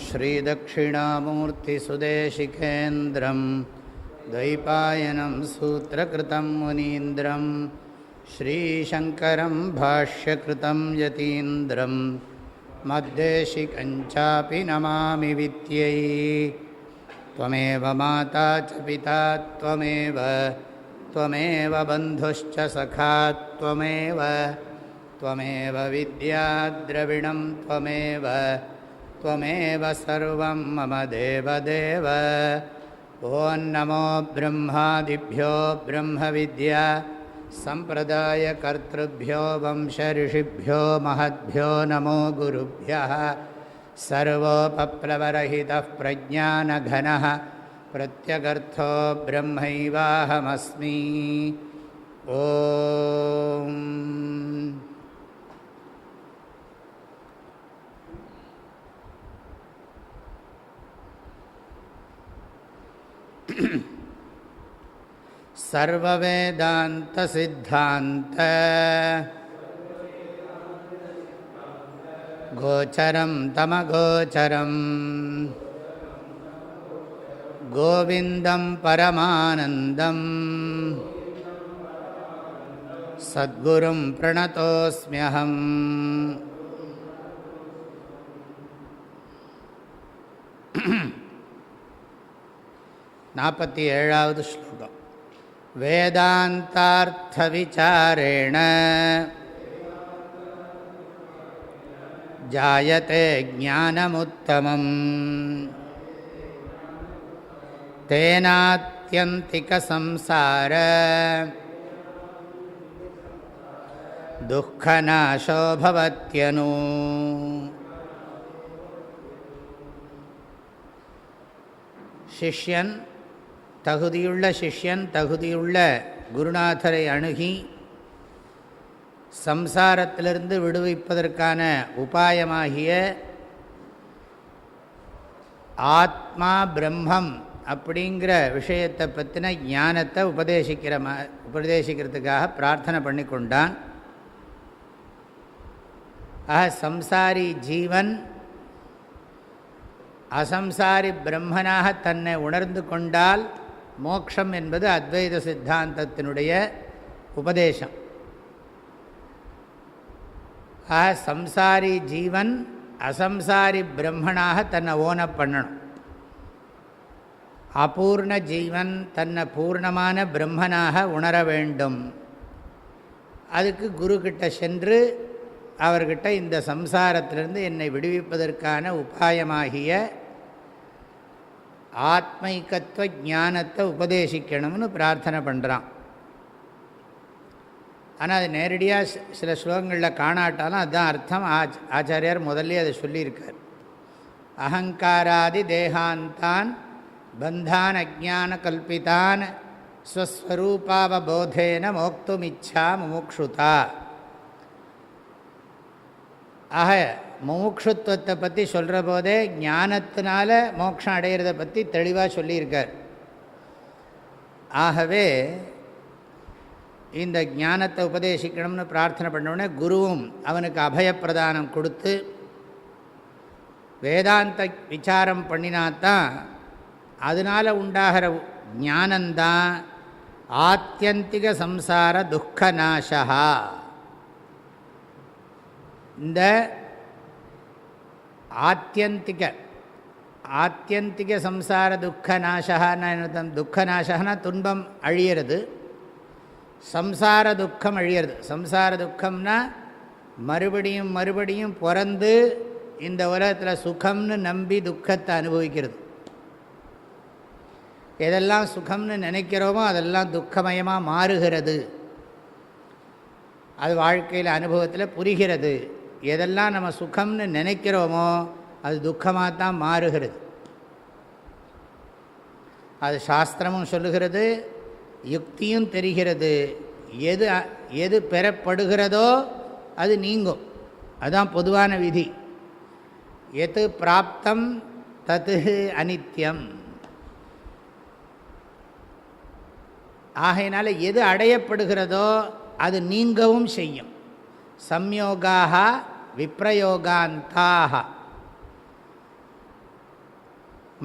श्रीदक्षिणामूर्तिसुदेशिकेन्द्रं द्वैपायनं सूत्रकृतं मुनीन्द्रं श्रीशङ्करं भाष्यकृतं यतीन्द्रं मद्देशिकञ्चापि नमामि विद्यै। त्वमेव माता च पिता त्वमेव बन्धुश्च सखा त्वमेव विद्या द्रविणं त्वमेव सर्वं मम देवदेव। ॐ नमो ब्रह्मादिभ्यो ब्रह्मविद्या सम्प्रदायकर्तृभ्यो वंशऋषिभ्यो महद्भ्यो नमो गुरुभ्यः। सर्वोपप्लवरहितः प्रज्ञानघनः प्रत्यगर्थो ब्रह्मैवाहमस्मि। ॐ सर्ववेदान्तसिद्धान्त गोचरं तमगोचरं गोविन्दं परमानन्दं सद्गुरुं प्रणतोऽस्म्यहम्। 47வது ஸ்லோகம். வேதாந்தார்த்தவிசாரேண ஜாயதே ஞானமுத்தமம் தேனாத்யந்திகசம்சார துக்கநாசோ பவத்யனு. சிஷ்யன் தகுதியுள்ள குருநாதரை அணுகி சம்சாரத்திலிருந்து விடுவிப்பதற்கான உபாயமாகிய ஆத்மா பிரம்மம் அப்படிங்கிற விஷயத்தை பற்றின ஞானத்தை உபதேசிக்கிறதுக்காக பிரார்த்தனை பண்ணி கொண்டான். சம்சாரி ஜீவன் அசம்சாரி பிரம்மனாக தன்னை உணர்ந்து கொண்டால் மோக்ஷம் என்பது அத்வைத சித்தாந்தத்தினுடைய உபதேசம். சம்சாரி ஜீவன் அசம்சாரி பிரம்மனாக தன்னை ஓன பண்ணணும். அபூர்ண ஜீவன் தன்னை பூர்ணமான பிரம்மனாக உணர வேண்டும். அதுக்கு குருக்கிட்ட சென்று அவர்கிட்ட இந்த சம்சாரத்திலிருந்து என்னை விடுவிப்பதற்கான உபாயமாகிய ஆத்மைக்கத்துவ ஞானத்தை உபதேசிக்கணும்னு பிரார்த்தனை பண்ணுறான். ஆனால் அது நேரடியாக சில ஸ்லோகங்களில் காணாட்டாலும் அதுதான் அர்த்தம். ஆச்சாரியார் முதல்ல அதை சொல்லியிருக்கார். அகங்காராதி தேகாந்தான் பந்தான் அஜான கல்பிதான் ஸ்வஸ்வரூபாவபோதேன மோக்துமிச்சா முமுக்ஷுதா. ஆக முமுக்ஷுத்துவத்தை பற்றி சொல்கிற போதே ஞானத்தினால மோட்சம் அடையிறதை பற்றி தெளிவாக சொல்லியிருக்கார். ஆகவே இந்த ஞானத்தை உபதேசிக்கணும்னு பிரார்த்தனை பண்ணவுடனே குருவும் அவனுக்கு அபயப்பிரதானம் கொடுத்து வேதாந்த விசாரம் பண்ணினாத்தான் அதனால் உண்டாகிற ஞானந்தான் ஆத்யந்திக சம்சார துக்கநாசா. இந்த ஆத்தியந்திக சம்சார துக்கநாசகான்னு துக்கநாசகனா துன்பம் அழியிறது, சம்சார துக்கம் அழியிறது. சம்சார துக்கம்னா மறுபடியும் மறுபடியும் பிறந்து இந்த உலகத்தில் சுகம்னு நம்பி துக்கத்தை அனுபவிக்கிறது. எதெல்லாம் சுகம்னு நினைக்கிறோமோ அதெல்லாம் துக்கமயமாக மாறுகிறது. அது வாழ்க்கையில் அனுபவத்தில் புரிகிறது. எதெல்லாம் நம்ம சுகம்னு நினைக்கிறோமோ அது துக்கமாக தான் மாறுகிறது. அது சாஸ்திரமும் சொல்லுகிறது, யுக்தியும் தெரிகிறது. எது பெறப்படுகிறதோ அது நீங்கும். அதுதான் பொதுவான விதி. எது பிராப்தம் தத்து அனித்யம். ஆகையினால எது அடையப்படுகிறதோ அது நீங்கவும் செய்யும். சம்யோகாக விப்ரயோகாந்தாக.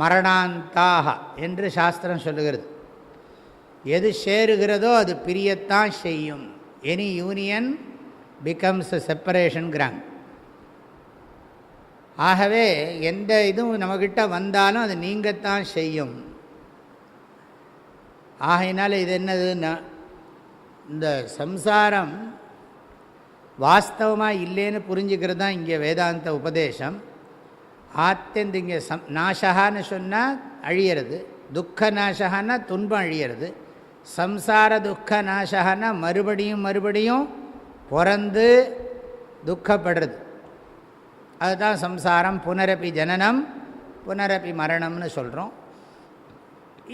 மரணாந்தாக என்று சாஸ்திரம் சொல்லுகிறது. எது சேருகிறதோ அது பிரியத்தான் செய்யும். எனி யூனியன் பிகம்ஸ் செப்பரேஷன்கிறாங்க. ஆகவே எந்த இதுவும் நம்மக்கிட்ட வந்தாலும் அது நீங்கத்தான் செய்யும். ஆகையினால இது என்னதுன்னா, இந்த சம்சாரம் வாஸ்தவமாக இல்லைன்னு புரிஞ்சுக்கிறது தான் இங்கே வேதாந்த உபதேசம். ஆத்தியந்த இங்கே நாசகான்னு சொன்னால் அழியிறது, துக்க நாசகான்னா துன்பம் அழியிறது, சம்சார துக்க நாசகான்னா மறுபடியும் மறுபடியும் பிறந்து துக்கப்படுறது. அதுதான் சம்சாரம். புனரப்பி ஜனனம் புனரப்பி மரணம்னு சொல்கிறோம்.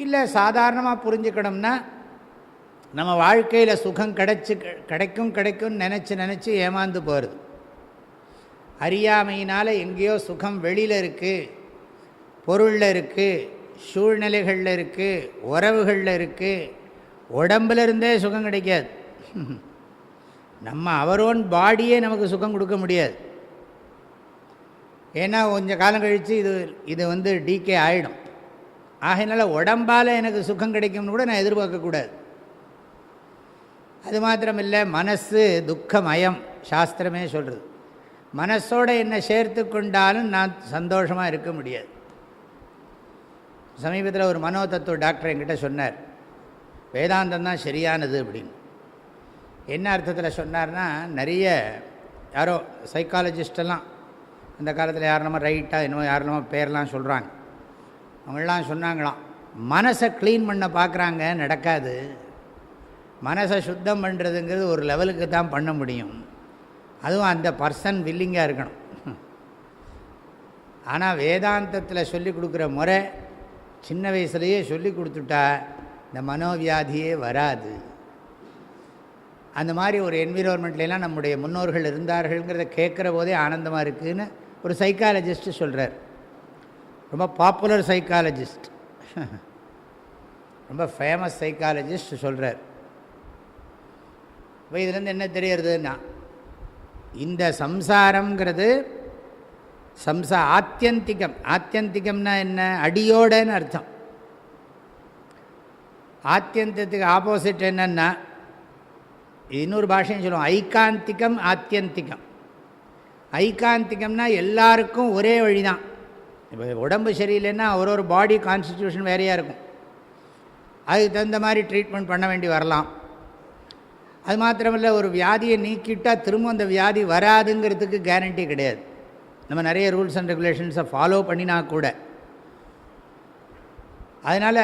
இல்லை சாதாரணமாக புரிஞ்சுக்கணும்னா, நம்ம வாழ்க்கையில் சுகம் கிடைக்கும்னு நினச்சி ஏமாந்து போகிறது. அறியாமையினால் எங்கேயோ சுகம் வெளியில் இருக்குது, பொருளில் இருக்குது, சூழ்நிலைகளில் இருக்குது, உறவுகளில் இருக்குது. உடம்பில் இருந்தே சுகம் கிடைக்காது. நம்ம அவர் ஓன் பாடியே நமக்கு சுகம் கொடுக்க முடியாது. ஏன்னா கொஞ்சம் காலம் கழித்து இது டீகே ஆகிடும். ஆகையினால உடம்பால் எனக்கு சுகம் கிடைக்கும்னு கூட நான் எதிர்பார்க்கக்கூடாது. அது மாத்திரமில்லை, மனசு துக்கமயம். சாஸ்திரமே சொல்கிறது, மனசோடு என்னை சேர்த்து கொண்டாலும் நான் சந்தோஷமாக இருக்க முடியாது. சமீபத்தில் ஒரு மனோதத்துவ டாக்டர் என்கிட்ட சொன்னார், வேதாந்தம் தான் சரியானது அப்படின்னு. என்ன அர்த்தத்தில் சொன்னார்னா, நிறைய யாரோ சைக்காலஜிஸ்டெல்லாம் அந்த காலத்தில் யாரெல்லாமோ ரைட்டாக இன்னும் யாரெல்லாமோ பேரெலாம் சொல்கிறாங்க. அவங்களாம் சொன்னாங்களாம், மனசை க்ளீன் பண்ண பார்க்குறாங்க, நடக்காது. மனசை சுத்தம் பண்ணுறதுங்கிறது ஒரு லெவலுக்கு தான் பண்ண முடியும். அதுவும் அந்த பர்சன் வில்லிங்காக இருக்கணும். ஆனால் வேதாந்தத்தில் சொல்லி கொடுக்குற முறை சின்ன வயசுலேயே சொல்லி கொடுத்துட்டா இந்த மனோவியாதியே வராது. அந்த மாதிரி ஒரு என்விரான்மெண்ட்லாம் நம்முடைய முன்னோர்கள் இருந்தார்கள்ங்கிறத கேட்குற போதே ஆனந்தமாக இருக்குதுன்னு ஒரு சைக்காலஜிஸ்ட்டு சொல்கிறார். ரொம்ப பாப்புலர் சைக்காலஜிஸ்ட், ரொம்ப ஃபேமஸ் சைக்காலஜிஸ்ட் சொல்கிறார். இப்போ இதுலேருந்து என்ன தெரியறதுன்னா, இந்த சம்சாரங்கிறது ஆத்தியந்திகம். ஆத்தியந்திகம்னா என்ன? அடியோடன்னு அர்த்தம். ஆத்தியந்தத்துக்கு ஆப்போசிட் என்னன்னா, இன்னொரு பாஷைன்னு சொல்லுவோம், ஐகாந்திகம் ஆத்தியந்திகம். ஐகாந்திகம்னா எல்லாருக்கும் ஒரே வழி தான். இப்போ உடம்பு சரியில்லைன்னா ஒரு பாடி கான்ஸ்டிடியூஷன் வேறையாக இருக்கும், அதுக்கு தகுந்த மாதிரி ட்ரீட்மெண்ட் பண்ண வேண்டி வரலாம். அது மாத்திரமில்லை, ஒரு வியாதியை நீக்கிட்டால் திரும்ப அந்த வியாதி வராதுங்கிறதுக்கு கேரண்டி கிடையாது. நம்ம நிறைய ரூல்ஸ் அண்ட் ரெகுலேஷன்ஸை ஃபாலோ பண்ணினா கூட. அதனால்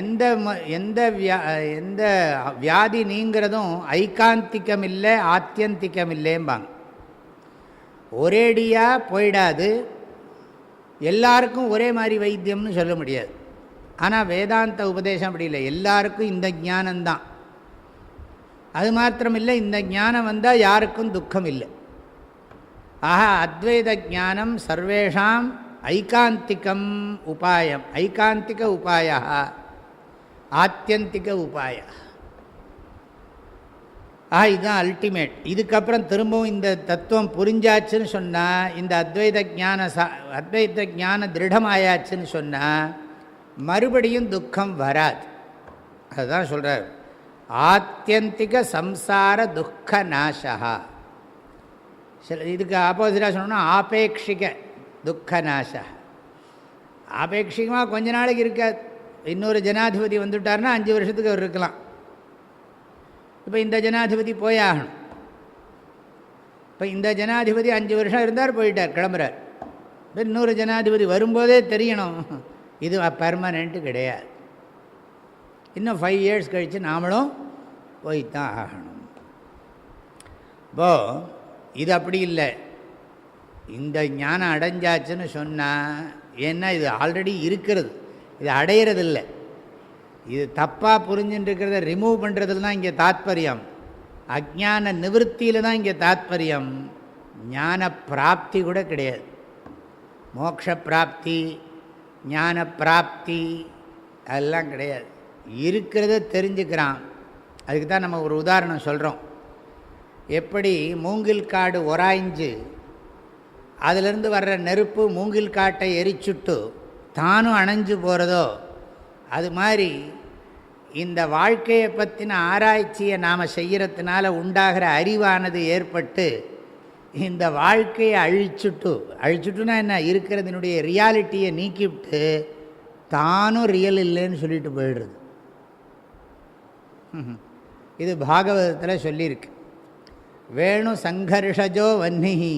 எந்த வியாதி நீங்கிறதும் ஐகாந்திகம் இல்லை, ஆத்தியந்திகம் இல்லைம்பாங்க. ஒரேடியாக போயிடாது, எல்லாருக்கும் ஒரே மாதிரி வைத்தியம்னு சொல்ல முடியாது. ஆனால் வேதாந்த உபதேசம் அப்படி இல்லை, எல்லாருக்கும் இந்த ஞானம்தான். அது மாத்திரமில்லை, இந்த ஞானம் வந்தால் யாருக்கும் துக்கம் இல்லை. ஆக அத்வைத ஞானம் சர்வேஷாம் ஐகாந்திகம் உபாயம், ஐகாந்திக உபாய, ஆத்தியந்திக உபாய. இதுதான் அல்டிமேட். இதுக்கப்புறம் திரும்பவும் இந்த தத்துவம் புரிஞ்சாச்சுன்னு சொன்னால், இந்த அத்வைத ஞான திருடமாயாச்சுன்னு சொன்னால் மறுபடியும் துக்கம் வராது. அதுதான் சொல்கிறார், ஆத்தியந்திக சம்சார துக்க நாசா. இதுக்கு ஆப்போசிட்டாக சொன்னோம்னா ஆபேட்சிக துக்க நாசா. ஆபேட்சிகமாக கொஞ்ச நாளைக்கு இருக்காது. இன்னொரு ஜனாதிபதி வந்துவிட்டார்னா 5 வருஷத்துக்கு அவர் இருக்கலாம். இப்போ இந்த ஜனாதிபதி போயாகணும். இப்போ இந்த ஜனாதிபதி 5 வருஷம் இருந்தார், போயிட்டார், கிளம்புறார். இப்போ இன்னொரு ஜனாதிபதி வரும்போதே தெரியணும் இது பெர்மனெண்ட்டு கிடையாது. இன்னும் 5 இயர்ஸ் கழித்து நாமளும் போய்த்தான் ஆகணும். இப்போது இது அப்படி இல்லை. இந்த ஞானம் அடைஞ்சாச்சுன்னு சொன்னால், ஏன்னா இது ஆல்ரெடி இருக்கிறது, இது அடையிறதில்லை. இது தப்பாக புரிஞ்சுட்டு இருக்கிறத ரிமூவ் பண்ணுறதுல தான் இங்கே தாத்பரியம். அஜ்ஞான நிவர்த்தியில் தான் இங்கே தாத்பரியம். ஞான பிராப்தி கூட கிடையாது. மோட்ச பிராப்தி, ஞான பிராப்தி அதெல்லாம் கிடையாது. இருக்கிறத தெரிஞ்சுக்கிறான். அதுக்கு தான் நம்ம ஒரு உதாரணம் சொல்கிறோம். எப்படி மூங்கில் காடு உராய்ஞ்சு அதிலிருந்து வர்ற நெருப்பு மூங்கில் காட்டை எரிச்சுட்டு தானும் அணைஞ்சு போகிறதோ அது மாதிரி இந்த வாழ்க்கையை பற்றின ஆராய்ச்சியை நாம் செய்கிறதுனால உண்டாகிற அறிவானது ஏற்பட்டு இந்த வாழ்க்கையை அழிச்சுட்டுனா என்ன, இருக்கிறதுனுடைய ரியாலிட்டியை நீக்கிவிட்டு தானும் ரியல் இல்லைன்னு சொல்லிட்டு போயிடுறது. இது பாகவதத்தில் சொல்லியிருக்கு. வேணு சங்கர்ஷஜோ வன்னிஹி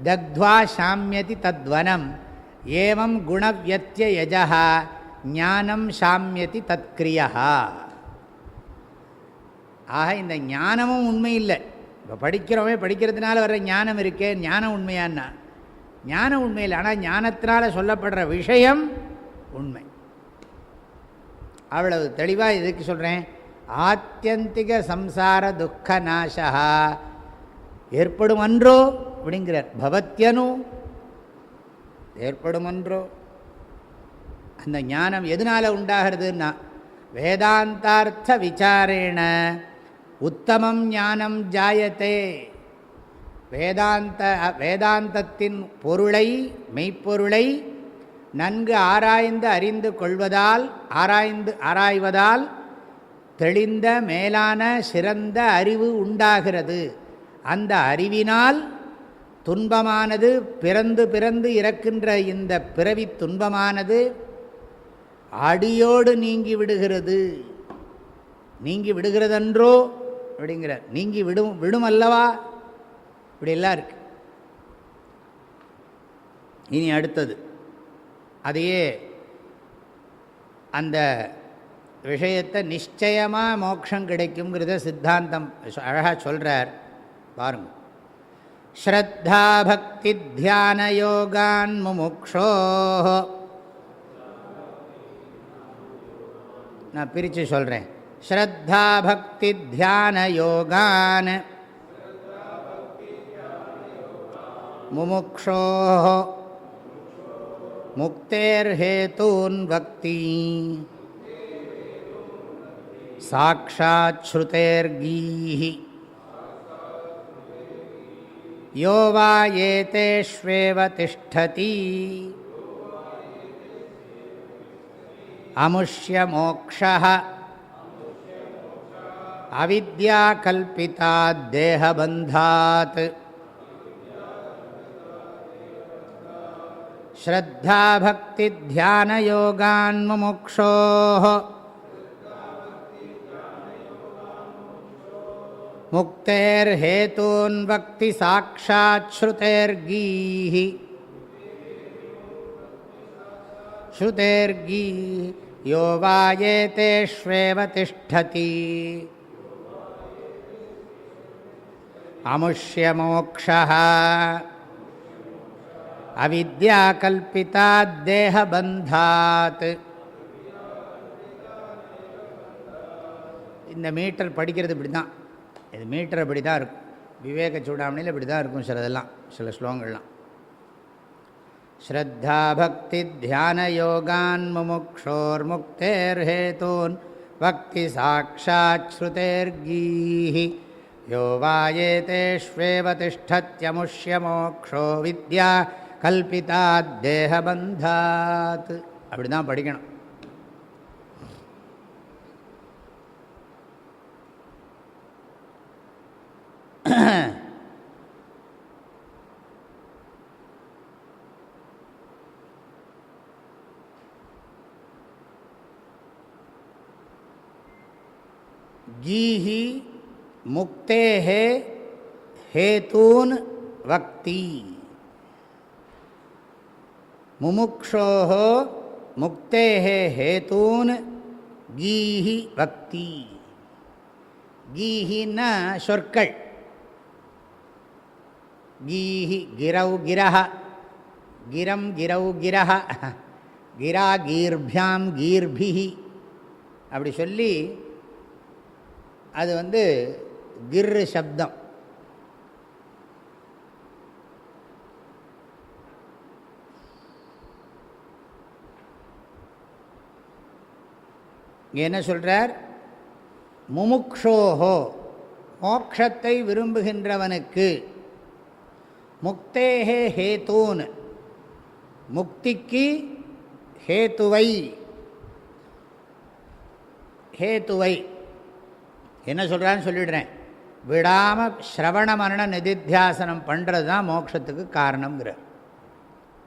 தக்த்வா சாமியதி தத்வனம் ஏவம் குணவியத்யயஜா ஞானம் சாமியதி தத்கிரியா. ஆக இந்த ஞானமும் உண்மை இல்லை. இப்போ படிக்கிறதுனால வர்ற ஞானம் இருக்கே, ஞானம் உண்மையான்னா ஞானம் உண்மையில்லை. ஆனால் ஞானத்தினால் சொல்லப்படுற விஷயம் உண்மை. அவ்வளவு தெளிவாக இதுக்கு சொல்கிறேன். ஆத்தியந்திக சம்சார துக்க நாசா ஏற்படுமன்றோ அப்படிங்கிறார். பவத்யனு ஏற்படுமன்றோ. அந்த ஞானம் எதனால் உண்டாகிறதுன்னா வேதாந்தார்த்த விசாரேண உத்தமம் ஞானம் ஜாயத்தே. வேதாந்தத்தின் பொருளை, மெய்ப்பொருளை நன்கு ஆராய்ந்து அறிந்து கொள்வதால், ஆராய்வதால் தெளிந்த மேலான சிறந்த அறிவு உண்டாகிறது. அந்த அறிவினால் துன்பமானது, பிறந்து பிறந்து இறக்கின்ற இந்த பிறவி துன்பமானது அடியோடு நீங்கி விடுகிறது. நீங்கி விடுகிறதன்றோ அப்படிங்கிறார். நீங்கி விடும் அல்லவா, இப்படியெல்லாம் இருக்கு. இனி அடுத்தது அதையே அந்த விஷயத்தை நிச்சயமாக மோட்சம் கிடைக்குங்கிறத சித்தாந்தம் அழகாக சொல்கிறார். பாருங்கள். ஸ்ரத்தா பக்தி தியான யோகான் முமுக்ஷோ. நான் பிரித்து சொல்கிறேன். ஸ்ரத்தா பக்தி தியான யோகான் முமுக்ஷோ முக்தேர்ஹேதூன் பக்தி சாக்ஷாத் ஸ்ருதேர்கீஹி யோ வா ஏதேஷ்வேவ திஷ்டதி அமுஷ்ய மோக்ஷः அவித்யா கல்பிதாத் தேஹபந்தாத். ஸ்ரத்தா பக்தி தியான யோகான் முமுக்ஷோः முக்தேர்ஹேதூன் பக்தி சாக்ஷாத் ஸ்ருதேர்கீஹி ஸ்ருதேர்கீஹி யோ வா ஏதேஷ்வேவ திஷ்டதி அமுஷ்ய மோக்ஷः அவித்யா கல்பிதாத் தேஹபந்தாத். இந்த மீட்டர் படிக்கிறது இப்படி தான். இது மீட்டர் இப்படி தான் இருக்கும். விவேக சூடாமணியில் இப்படி தான் இருக்கும் சிலதெல்லாம், சில ஸ்லோகங்கள்லாம். ஸ்ரத்தா பக்தி தியான யோகான் முமுக்ஷோர் முக்தேர்ஹேதூன் பக்தி சாக்ஷாத் ஸ்ருதேர்கீஹி யோ வா ஏதேஷ்வேவ திஷ்டத்யமுஷ்ய மோக்ஷோ வித்யா கல்பிதாத் தேஹபந்தாத். அப்படி தான் படிக்கணும். கீஹி முக்தேஹே ஹேதூன் வக்தி. முமுக்ஷோஹோ முக்தேஹே ஹேதூன் கீஹி வக்தி. கீஹின்னா சொற்கள். கீஹி கிரௌ கிரஹ, கிரம் கிரௌ கிரஹ, கிரா கீர்பியாம் கீர்பிஹி அப்படி சொல்லி அது கிர்ரு சப்தம். என்ன சொல்கிறார்? முமுக்ஷோஹோ மோக்ஷத்தை விரும்புகின்றவனுக்கு, முக்தேஹே ஹேதூன் முக்திக்கு ஹேத்துவை என்ன சொல்கிறான்னு சொல்லிடுறேன். விடாமல் ஸ்ரவண மரண நிதித்தியாசனம் பண்ணுறது தான் மோட்சத்துக்கு காரணங்கிறார்.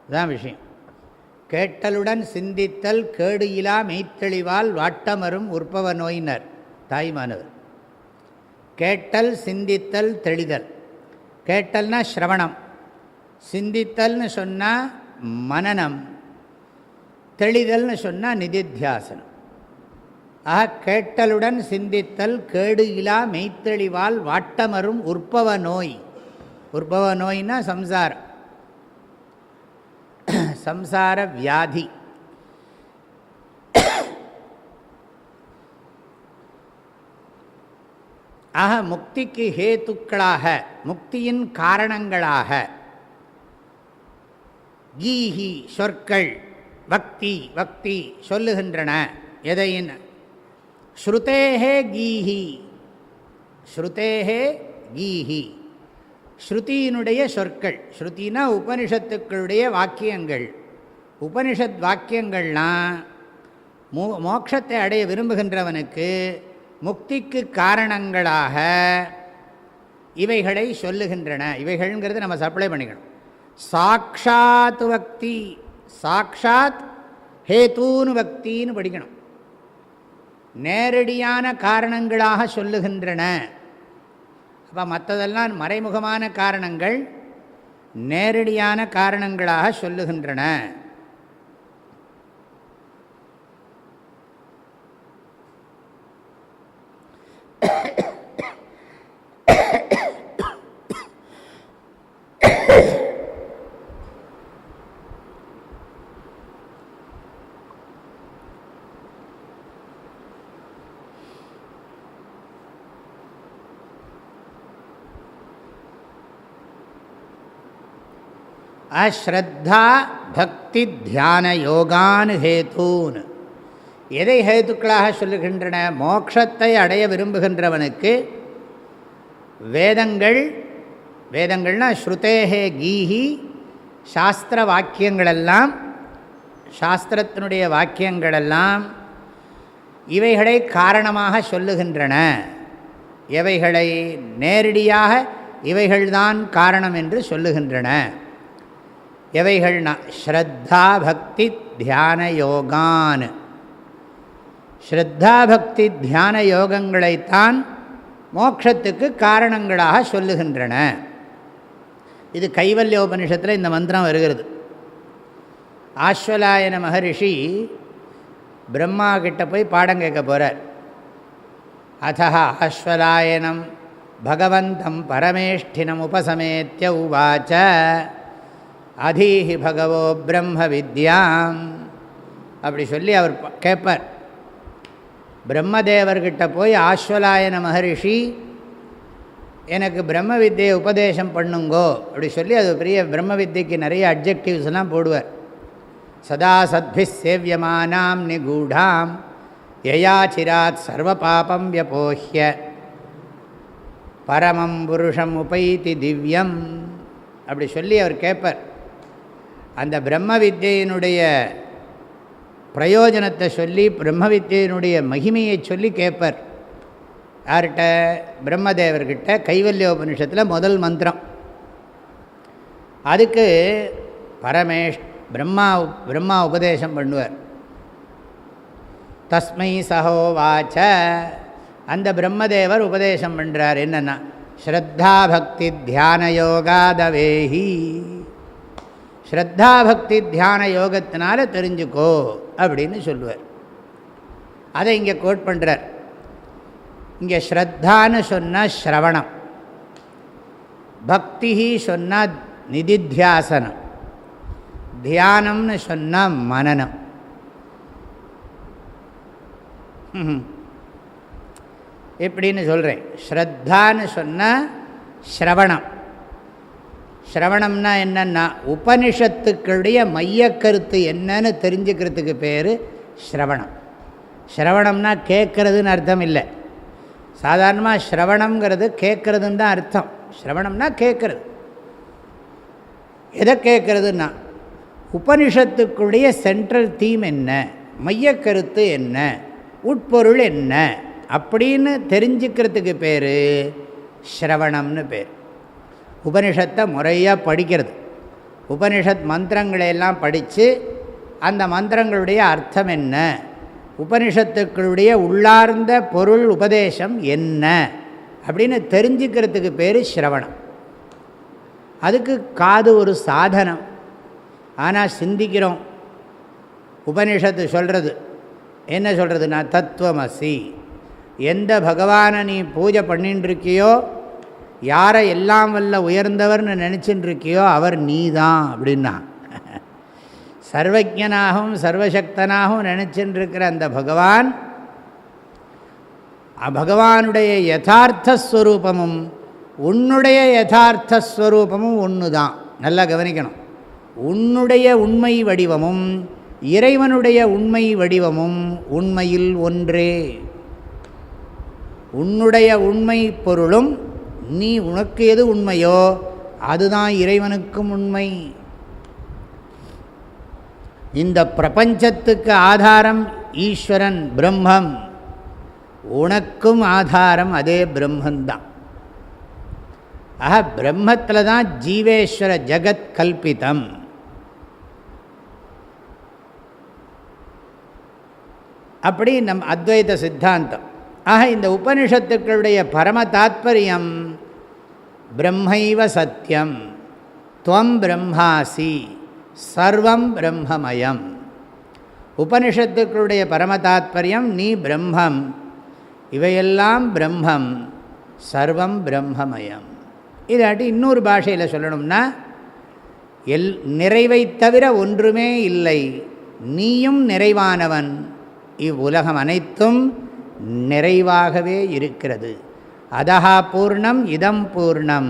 இதுதான் விஷயம். கேட்டலுடன் சிந்தித்தல் கேடு இலா மெய்த்தெளிவால் வாட்டமரும் உற்பவ நோயினர் தாய்மானவர். கேட்டல் சிந்தித்தல் தெளிதல். கேட்டல்னா ஸ்ரவணம், சிந்தித்தல்னு சொன்னால் மனனம், தெளிதல்னு சொன்னால் நிதித்தியாசனம். ஆக கேட்டலுடன் சிந்தித்தல் கேடு இலா மெய்த்தெளிவால் வாட்டமரும் உற்பவ நோய். உற்பவ நோய்னா சம்சாரம், சம்சார வியாதி. ஆக முக்திக்கு ஹேத்துக்களாக, முக்தியின் காரணங்களாக கீஹி சொற்கள், பக்தி பக்தி சொல்லுகின்றன. எதையின்? ஸ்ருதேஹே கீஹி, ஸ்ருதேஹே கீஹி, ஸ்ருதியினுடைய சொற்கள். ஸ்ருதினா உபனிஷத்துக்களுடைய வாக்கியங்கள். உபனிஷத் வாக்கியங்கள்லாம் மோட்சத்தை அடைய விரும்புகின்றவனுக்கு முக்திக்கு காரணங்களாக இவைகளை சொல்லுகின்றன. இவைகள்ங்கிறது நம்ம சப்ளை பண்ணிக்கணும். சாக்ஷாத் பக்தி, சாக்ஷாத் ஹேதூனு பக்தின்னு படிக்கணும். நேரடியான காரணங்களாக சொல்லுகின்றன. அப்போ மற்றதெல்லாம் மறைமுகமான காரணங்கள், நேரடியான காரணங்களாக சொல்லுகின்றன. அஸ்ரத்தா பக்தி தியான யோகான் ஹேதூன். எதை ஹேத்துக்களாக சொல்லுகின்றன? மோட்சத்தை அடைய விரும்புகின்றவனுக்கு வேதங்கள், வேதங்கள்னால் ஸ்ருதேஹே கீஹி, சாஸ்திர வாக்கியங்களெல்லாம், சாஸ்திரத்தினுடைய வாக்கியங்களெல்லாம் இவைகளை காரணமாக சொல்லுகின்றன. எவைகளை? நேரடியாக இவைகள்தான் காரணம் என்று சொல்லுகின்றன. எவைகள்னா ஸ்ரத்தா பக்தி தியான யோகான். ஸ்ரத்தா பக்தி தியான யோகங்களைத்தான் மோட்சத்துக்கு காரணங்களாக சொல்லுகின்றன. இது கைவல்யோபனிஷத்தில் இந்த மந்திரம் வருகிறது. ஆஸ்வலாயன மகரிஷி பிரம்மா கிட்ட போய் பாடம் கேட்க போகிறார். அதஹ ஆஸ்வலாயனம் பகவந்தம் பரமேஷ்டினம் உபசமேத்ய உவாச்ச அதீஹி பகவோ பிரம்ம வித்யாம். அப்படி சொல்லி அவர் கேட்பார். பிரம்மதேவர்கிட்ட போய் ஆஸ்வலாயன மகரிஷி எனக்கு பிரம்ம வித்தியை உபதேசம் பண்ணுங்கோ அப்படி சொல்லி, அது பெரிய பிரம்ம வித்தியக்கு நிறைய அட்ஜெக்டிவ்ஸ்லாம் போடுவார். சதா சத்பிஸ் சேவியமானாம் நிகூடாம் யயாச்சிராத் சர்வ பாபம் வியபோஹ்ய பரமம் புருஷம் உபைதி திவ்யம் அப்படி சொல்லி அவர் கேட்பார். அந்த பிரம்ம வித்தியினுடைய பிரயோஜனத்தை சொல்லி, பிரம்ம வித்தியினுடைய மகிமையை சொல்லி கேட்பார். யார்கிட்ட? பிரம்மதேவர்கிட்ட. கைவல்யோபனிஷத்தில் முதல் மந்திரம். அதுக்கு பிரம்மா உபதேசம் பண்ணுவார். தஸ்மை சஹோவாச்ச, அந்த பிரம்மதேவர் உபதேசம் பண்ணுறார். என்னென்னா ஸ்ரத்தா பக்தி தியான யோகாதவேஹி, ஸ்ரத்தா பக்தி தியான யோகத்தினால தெரிஞ்சுக்கோ அப்படின்னு சொல்லுவார். அதை இங்கே கோட் பண்ணுறார். இங்கே ஸ்ரத்தான்னு சொன்னால் ஸ்ரவணம், பக்தி சொன்னால் நிதித்தியாசனம், தியானம்னு சொன்னால் மனனம். எப்படின்னு சொல்கிறேன். ஸ்ரத்தான்னு சொன்னால் ஸ்ரவணம். ஸ்ரவணம்னா என்னென்னா உபனிஷத்துக்களுடைய மையக்கருத்து என்னன்னு தெரிஞ்சுக்கிறதுக்கு பேர் ஸ்ரவணம். ஸ்ரவணம்னா கேட்குறதுன்னு அர்த்தம் இல்லை. சாதாரணமாக ஸ்ரவணங்கிறது கேட்குறதுன்னு தான் அர்த்தம். ஸ்ரவணம்னா கேட்குறது. எதை கேட்குறதுன்னா உபனிஷத்துக்குடைய சென்ட்ரல் தீம் என்ன, மையக்கருத்து என்ன, உட்பொருள் என்ன அப்படின்னு தெரிஞ்சுக்கிறதுக்கு பேர் ஸ்ரவணம்னு பேர். உபனிஷத்தை முறையாக படிக்கிறது, உபனிஷத் மந்திரங்களையெல்லாம் படித்து அந்த மந்திரங்களுடைய அர்த்தம் என்ன, உபனிஷத்துக்களுடைய உள்ளார்ந்த பொருள் உபதேசம் என்ன அப்படின்னு தெரிஞ்சுக்கிறதுக்கு பேர் ஸ்ரவணம். அதுக்கு காது ஒரு சாதனம். ஆனால் சிந்திக்கிறோம். உபனிஷத்து சொல்கிறது என்ன சொல்கிறதுனா, தத்துவமசி, எந்த பகவானை நீ பூஜை பண்ணின்னு இருக்கியோ, யாரை எல்லாம் வல்ல உயர்ந்தவர்னு நினச்சின்னு இருக்கியோ அவர் நீதான் அப்படின்னா. சர்வஜனாகவும் சர்வசக்தனாகவும் நினச்சின்னு இருக்கிற அந்த பகவான், பகவானுடைய யதார்த்தஸ்வரூபமும் உன்னுடைய யதார்த்தஸ்வரூபமும் ஒன்று தான். நல்லா கவனிக்கணும். உன்னுடைய உண்மை வடிவமும் இறைவனுடைய உண்மை வடிவமும் உண்மையில் ஒன்றே. உன்னுடைய உண்மை பொருளும் நீ உனக்கு எது உண்மையோ அதுதான் இறைவனுக்கும் உண்மை. இந்த பிரபஞ்சத்துக்கு ஆதாரம் ஈஸ்வரன் பிரம்மம், உனக்கும் ஆதாரம் அதே பிரம்மந்தான். ஆக பிரம்மத்தில் தான் ஜீவேஸ்வர ஜகத் கல்பிதம். அப்படி நம் அத்வைத சித்தாந்தம். ஆக இந்த உபனிஷத்துக்களுடைய பரம தாத்பரியம் பிரம்மைவ சத்தியம், துவம் பிரம்மாசி, சர்வம் பிரம்மமயம். உபனிஷத்துக்களுடைய பரம தாத்பரியம் நீ பிரம்மம், இவையெல்லாம் பிரம்மம், சர்வம் பிரம்மமயம். இதாட்டி இன்னொரு பாஷையில் சொல்லணும்னா, நிறைவை தவிர ஒன்றுமே இல்லை, நீயும் நிறைவானவன், இவ்வுலகம் அனைத்தும் நிறைவாகவே இருக்கிறது. அதஹா பூர்ணம் இதம் பூர்ணம்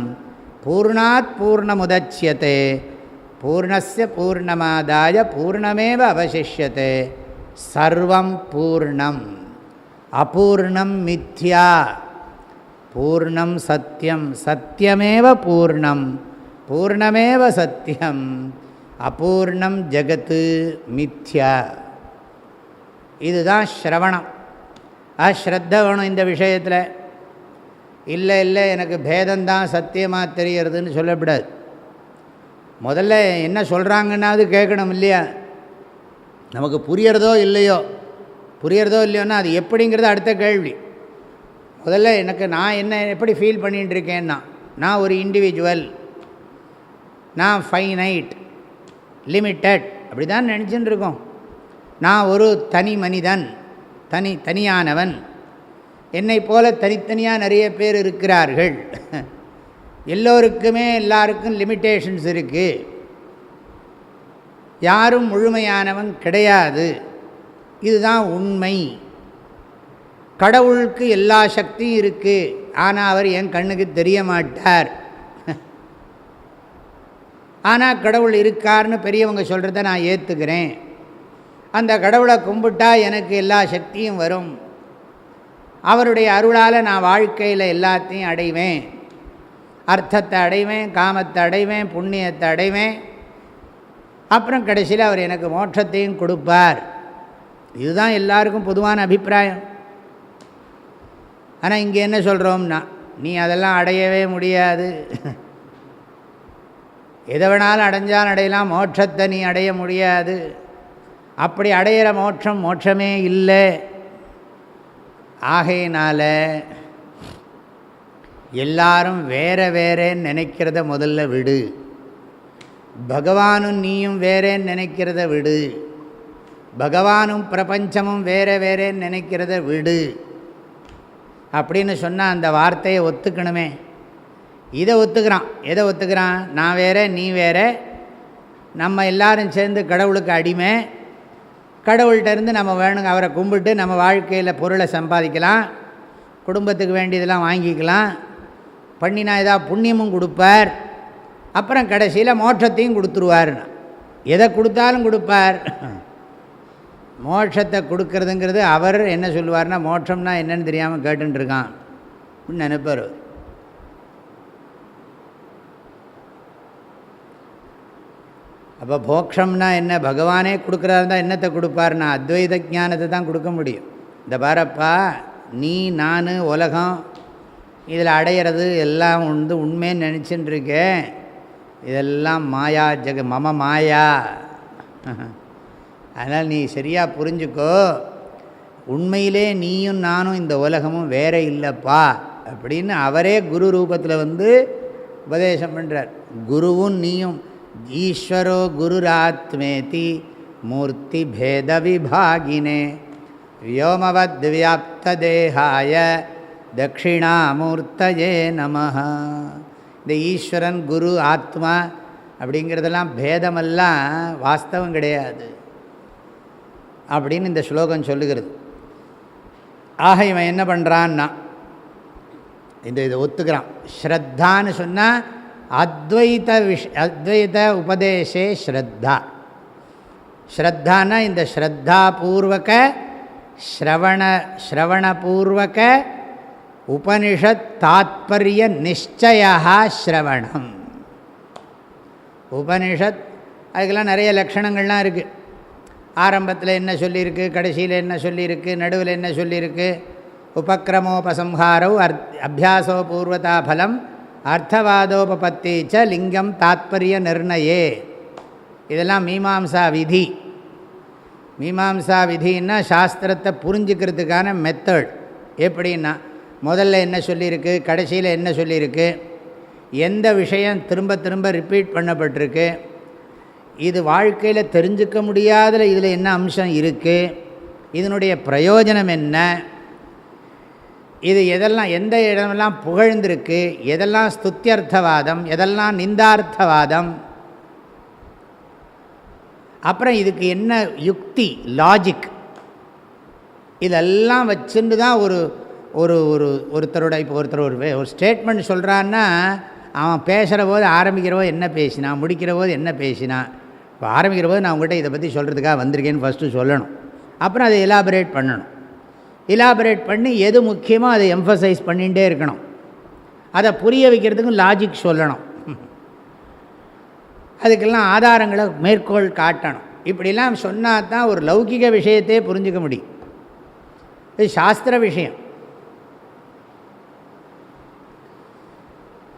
பூர்ணாத் பூர்ணமுதச்யதே பூர்ணஸ்ய பூர்ணமாதாய பூர்ணமேவ அவசிஷ்யதே சர்வம் பூர்ணம் அபூர்ணம் மித்யா பூர்ணம் சத்தியம் சத்தியமேவ பூர்ணம் பூர்ணமேவ சத்தியம் அபூர்ணம் ஜகத்து மித்யா. இதுதான் ஸ்ரவணம். ஸ்ரத்த வேணும் இந்த விஷயத்தில். இல்லை இல்லை எனக்கு பேதந்தான் சத்தியமாக தெரியறதுன்னு சொல்லக்கூடாது. முதல்ல என்ன சொல்கிறாங்கன்னாவது கேட்கணும் இல்லையா? நமக்கு புரியறதோ இல்லையோன்னா அது எப்படிங்கிறது அடுத்த கேள்வி. முதல்ல எனக்கு நான் என்ன எப்படி ஃபீல் பண்ணிகிட்டு இருக்கேன்னா, நான் ஒரு இண்டிவிஜுவல், நான் ஃபைனைட், லிமிட்டட் அப்படி தான் நினச்சின்னு இருக்கோம். நான் ஒரு தனி மனிதன், தனியானவன், என்னை போல தனித்தனியாக நிறைய பேர் இருக்கிறார்கள். எல்லாருக்கும் லிமிட்டேஷன்ஸ் இருக்குது. யாரும் முழுமையானவன் கிடையாது. இதுதான் உண்மை. கடவுளுக்கு எல்லா சக்தியும் இருக்குது, ஆனால் அவர் என் கண்ணுக்கு தெரிய மாட்டார். ஆனால் கடவுள் இருக்கார்னு பெரியவங்க சொல்கிறத நான் ஏற்றுக்கிறேன். அந்த கடவுளை கும்பிட்டா எனக்கு எல்லா சக்தியும் வரும், அவருடைய அருளால் நான் வாழ்க்கையில் எல்லாத்தையும் அடைவேன், அர்த்தத்தை அடைவேன், காமத்தை அடைவேன், புண்ணியத்தை அடைவேன், அப்புறம் கடைசியில் அவர் எனக்கு மோட்சத்தையும் கொடுப்பார். இதுதான் எல்லாருக்கும் பொதுவான அபிப்பிராயம். ஆனால் இங்கே என்ன சொல்கிறோம்னா, நீ அதெல்லாம் அடையவே முடியாது. எதை வேணாலும் அடைஞ்சாலும் அடையலாம், மோட்சத்தை நீ அடைய முடியாது. அப்படி அடையிற மோட்சமே இல்லை. ஆகையினால எல்லாரும் வேறேன்னு நினைக்கிறத முதல்ல விடு. பகவானும் நீயும் வேறேன்னு நினைக்கிறத விடு. பகவானும் பிரபஞ்சமும் வேறேன்னு நினைக்கிறத விடு அப்படின்னு சொன்னால் அந்த வார்த்தையை ஒத்துக்கணுமே. இதை ஒத்துக்கிறான். எதை ஒத்துக்கிறான்? நான் வேற, நீ வேற, நம்ம எல்லாரும் சேர்ந்து கடவுளுக்கு அடிமை, கடவுள்கிட்டருந்து நம்ம வேணுங்க அவரை கும்பிட்டு நம்ம வாழ்க்கையில் பொருளை சம்பாதிக்கலாம், குடும்பத்துக்கு வேண்டியதெல்லாம் வாங்கிக்கலாம், பண்ணினா ஏதாவது புண்ணியமும் கொடுப்பார், அப்புறம் கடைசியில் மோட்சத்தையும் கொடுத்துருவார்னா. எதை கொடுத்தாலும் கொடுப்பார். மோட்சத்தை கொடுக்கறதுங்கிறது அவர் என்ன சொல்லுவார்னா, மோட்சம்னா என்னன்னு தெரியாமல் கேட்டுருக்கான் அப்படின்னு நினைப்பார். அப்போ மோட்சம்னா என்ன? பகவானே கொடுக்குறாரு தான் என்னத்தை கொடுப்பார்னா அத்வைத ஞானத்தை தான் கொடுக்க முடியும். இந்த பாரப்பா, நீ நான் உலகம் இதில் அடையிறது எல்லாம் உண்மைன்னு நினச்சின்னு இருக்கேன். இதெல்லாம் மாயா மம மாயா. அதனால் நீ சரியாக புரிஞ்சுக்கோ, உண்மையிலே நீயும் நானும் இந்த உலகமும் வேற இல்லைப்பா அப்படின்னு அவரே குரு ரூபத்தில் உபதேசம் பண்ணுறார். குருவும் நீயும் ஈஸ்வரோ குருராத்மேதி மூர்த்தி பேத விபாகினே வியோமவத் வியாப்த தேகாய தட்சிணாமூர்த்தயே நமஹ. இந்த ஈஸ்வரன் குரு ஆத்மா அப்படிங்கிறதெல்லாம் பேதமெல்லாம் வாஸ்தவம் கிடையாது அப்படின்னு இந்த ஸ்லோகம் சொல்லுகிறது. ஆக இவன் என்ன பண்ணுறான்னா இதை ஒத்துக்கிறான். ஸ்ரத்தான்னு சொன்னால் அத்வைத உபதேசே ஸ்ரத்தா. ஸ்ரத்தானா இந்த ஸ்ரத்தாபூர்வக ஸ்ரவணபூர்வக உபனிஷத் தாத்பரிய நிச்சயா ஸ்ரவணம். உபனிஷத் அதுக்கெல்லாம் நிறைய லக்ஷணங்கள்லாம் இருக்குது. ஆரம்பத்தில் என்ன சொல்லியிருக்கு, கடைசியில் என்ன சொல்லியிருக்கு, நடுவில் என்ன சொல்லியிருக்கு. உபக்ரமோபசம்ஹாரௌ அபியாசோ பூர்வதா பலம் அர்த்தவாதோபபத்தி ச லிங்கம் தாத்பரிய நிர்ணயே. இதெல்லாம் மீமாம்சா விதி. மீமாம்சா விதின்னா சாஸ்திரத்தை புரிஞ்சுக்கிறதுக்கான மெத்தட். எப்படின்னா முதல்ல என்ன சொல்லியிருக்கு, கடைசியில் என்ன சொல்லியிருக்கு, எந்த விஷயம் திரும்ப திரும்ப ரிப்பீட் பண்ணப்பட்டிருக்கு, இது வாழ்க்கையில் தெரிஞ்சுக்க முடியாத இதில் என்ன அம்சம் இருக்குது, இதனுடைய பிரயோஜனம் என்ன, இது எதெல்லாம் எந்த இடமெல்லாம் புகழ்ந்திருக்கு, எதெல்லாம் ஸ்துத்தியர்த்தவாதம், எதெல்லாம் நிந்தார்த்தவாதம், அப்புறம் இதுக்கு என்ன யுக்தி லாஜிக், இதெல்லாம் வச்சுட்டு தான் ஒரு ஒரு ஒரு ஒருத்தரோட இப்போ ஒருத்தர் ஒரு ஸ்டேட்மெண்ட் சொல்கிறான்னா அவன் பேசுகிற போது ஆரம்பிக்கிற போது என்ன பேசினான், முடிக்கிற போது என்ன பேசினான். இப்போ ஆரம்பிக்கிற போது நான் உங்கள்கிட்ட இதை பற்றி சொல்கிறதுக்காக வந்திருக்கேன்னு ஃபஸ்ட்டு சொல்லணும். அப்புறம் அதை எலாபரேட் பண்ணணும். எலாபரேட் பண்ணி எது முக்கியமோ அதை எம்ஃபசைஸ் பண்ணிகிட்டே இருக்கணும். அதை புரிய வைக்கிறதுக்கும் லாஜிக் சொல்லணும். அதுக்கெல்லாம் ஆதாரங்களை மேற்கோள் காட்டணும். இப்படிலாம் சொன்னால் தான் ஒரு லௌகிக விஷயத்தையே புரிஞ்சுக்க முடியும். இது சாஸ்திர விஷயம்.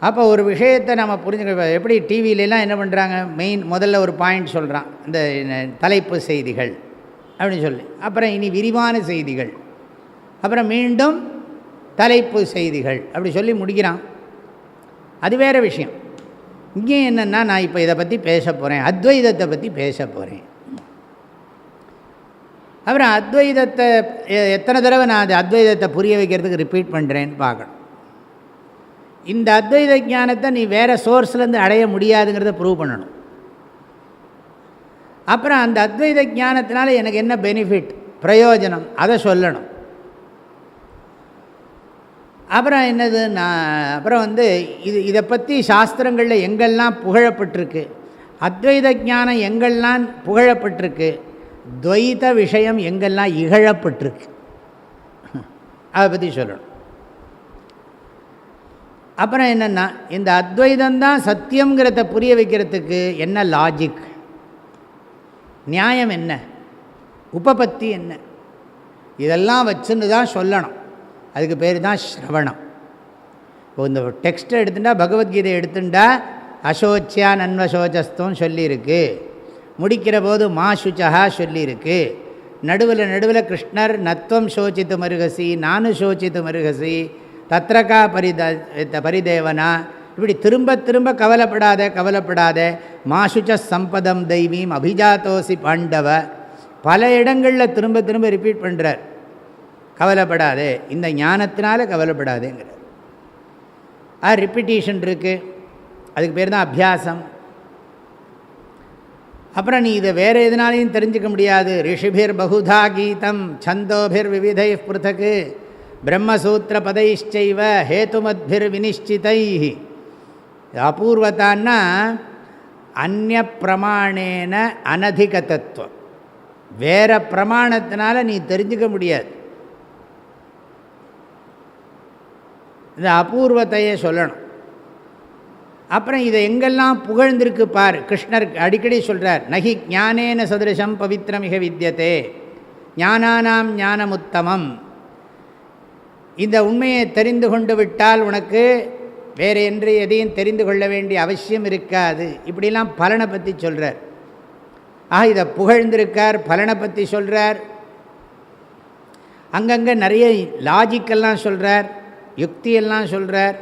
அப்போ ஒரு விஷயத்தை நம்ம புரிஞ்சுக்க எப்படி டிவியிலலாம் என்ன பண்ணுறாங்க, முதல்ல ஒரு பாயிண்ட் சொல்கிறான், இந்த தலைப்பு செய்திகள் அப்படின்னு சொல்லி, அப்புறம் இனி விரிவான செய்திகள், அப்புறம் மீண்டும் தலைப்பு செய்திகள் அப்படி சொல்லி முடிக்கிறான். அது வேறு விஷயம். இங்கே என்னென்னா நான் இப்போ இதை பற்றி பேச போகிறேன், அத்வைதத்தை பற்றி பேச போகிறேன். அப்புறம் அத்வைதத்தை எத்தனை தடவை நான் அது அத்வைதத்தை புரிய வைக்கிறதுக்கு ரிப்பீட் பண்ணுறேன்னு பார்க்கணும். இந்த அத்வைத ஞானத்தை நீ வேறு சோர்ஸ்லேருந்து அடைய முடியாதுங்கிறத ப்ரூவ் பண்ணணும். அப்புறம் அந்த அத்வைத ஞானத்தினால எனக்கு என்ன பெனிஃபிட், பிரயோஜனம், அதை சொல்லணும். அப்புறம் என்னது அப்புறம் இதை பற்றி சாஸ்திரங்களில் எங்கெல்லாம் புகழப்பட்டிருக்கு, அத்வைத ஞானம் எங்கெல்லாம் புகழப்பட்டிருக்கு, துவைத விஷயம் எங்கெல்லாம் இகழப்பட்டிருக்கு, அதை பற்றி சொல்லணும். அப்புறம் என்னென்னா இந்த அத்வைதந்தான் சத்தியங்கிறத புரிய வைக்கிறதுக்கு என்ன லாஜிக், நியாயம் என்ன, உபபத்தி என்ன, இதெல்லாம் வச்சுன்னு தான் சொல்லணும். அதுக்கு பேர் தான் ஸ்ரவணம். இப்போ இந்த டெக்ஸ்ட்டை எடுத்துட்டா, பகவத்கீதை எடுத்துட்டா அசோச்சியா நன்வசோச்சஸ்தும் சொல்லியிருக்கு. முடிக்கிற போது மா சுச்சா சொல்லியிருக்கு. நடுவில் கிருஷ்ணர் நத்வம் சோச்சித்து மருகசி நானு சோச்சித்து மருகசி தத்ரகா பரிதேவனா, இப்படி திரும்ப திரும்ப கவலைப்படாத மாசுச்ச சம்பதம் தெய்வீம் அபிஜாத்தோசி பாண்டவ, பல இடங்களில் திரும்ப திரும்ப ரிப்பீட் பண்ணுறார். கவலைப்படாதே, இந்த ஞானத்தினால கவலைப்படாதேங்கிறார். ரிப்பிட்டீஷன் இருக்குது, அதுக்கு பேர் தான் அபியாசம். அப்புறம் நீ இதை வேறு எதுனாலையும் தெரிஞ்சுக்க முடியாது. ரிஷிபிர் பகுதா கீதம் சந்தோபிர் விவிதை பிருத்தக்கு பிரம்மசூத்திர பதைச்சைவ ஹேதுமத்பிர் வினிஷ்சிதை. அபூர்வத்தான்னா அந்நிய பிரமாணேன அனதிக தத்துவம். வேறு பிரமாணத்தினால நீ தெரிஞ்சுக்க முடியாது. இந்த அபூர்வத்தையே சொல்லணும். அப்புறம் இதை எங்கெல்லாம் புகழ்ந்திருக்கு பார். கிருஷ்ணர் அடிக்கடி சொல்கிறார், நகி ஞானேன சதுரசம் பவித்ரமிக வித்யதே ஞானானாம் ஞானமுத்தமம். இந்த உண்மையை தெரிந்து கொண்டு விட்டால் உனக்கு வேறு என்று எதையும் தெரிந்து கொள்ள வேண்டிய அவசியம் இருக்காது. இப்படிலாம் பலனை பற்றி சொல்கிறார். இதை புகழ்ந்திருக்கார், பலனை பற்றி சொல்கிறார். அங்கங்கே நிறைய லாஜிக்கெல்லாம் சொல்கிறார், யுக்தியெல்லாம் சொல்கிறார்.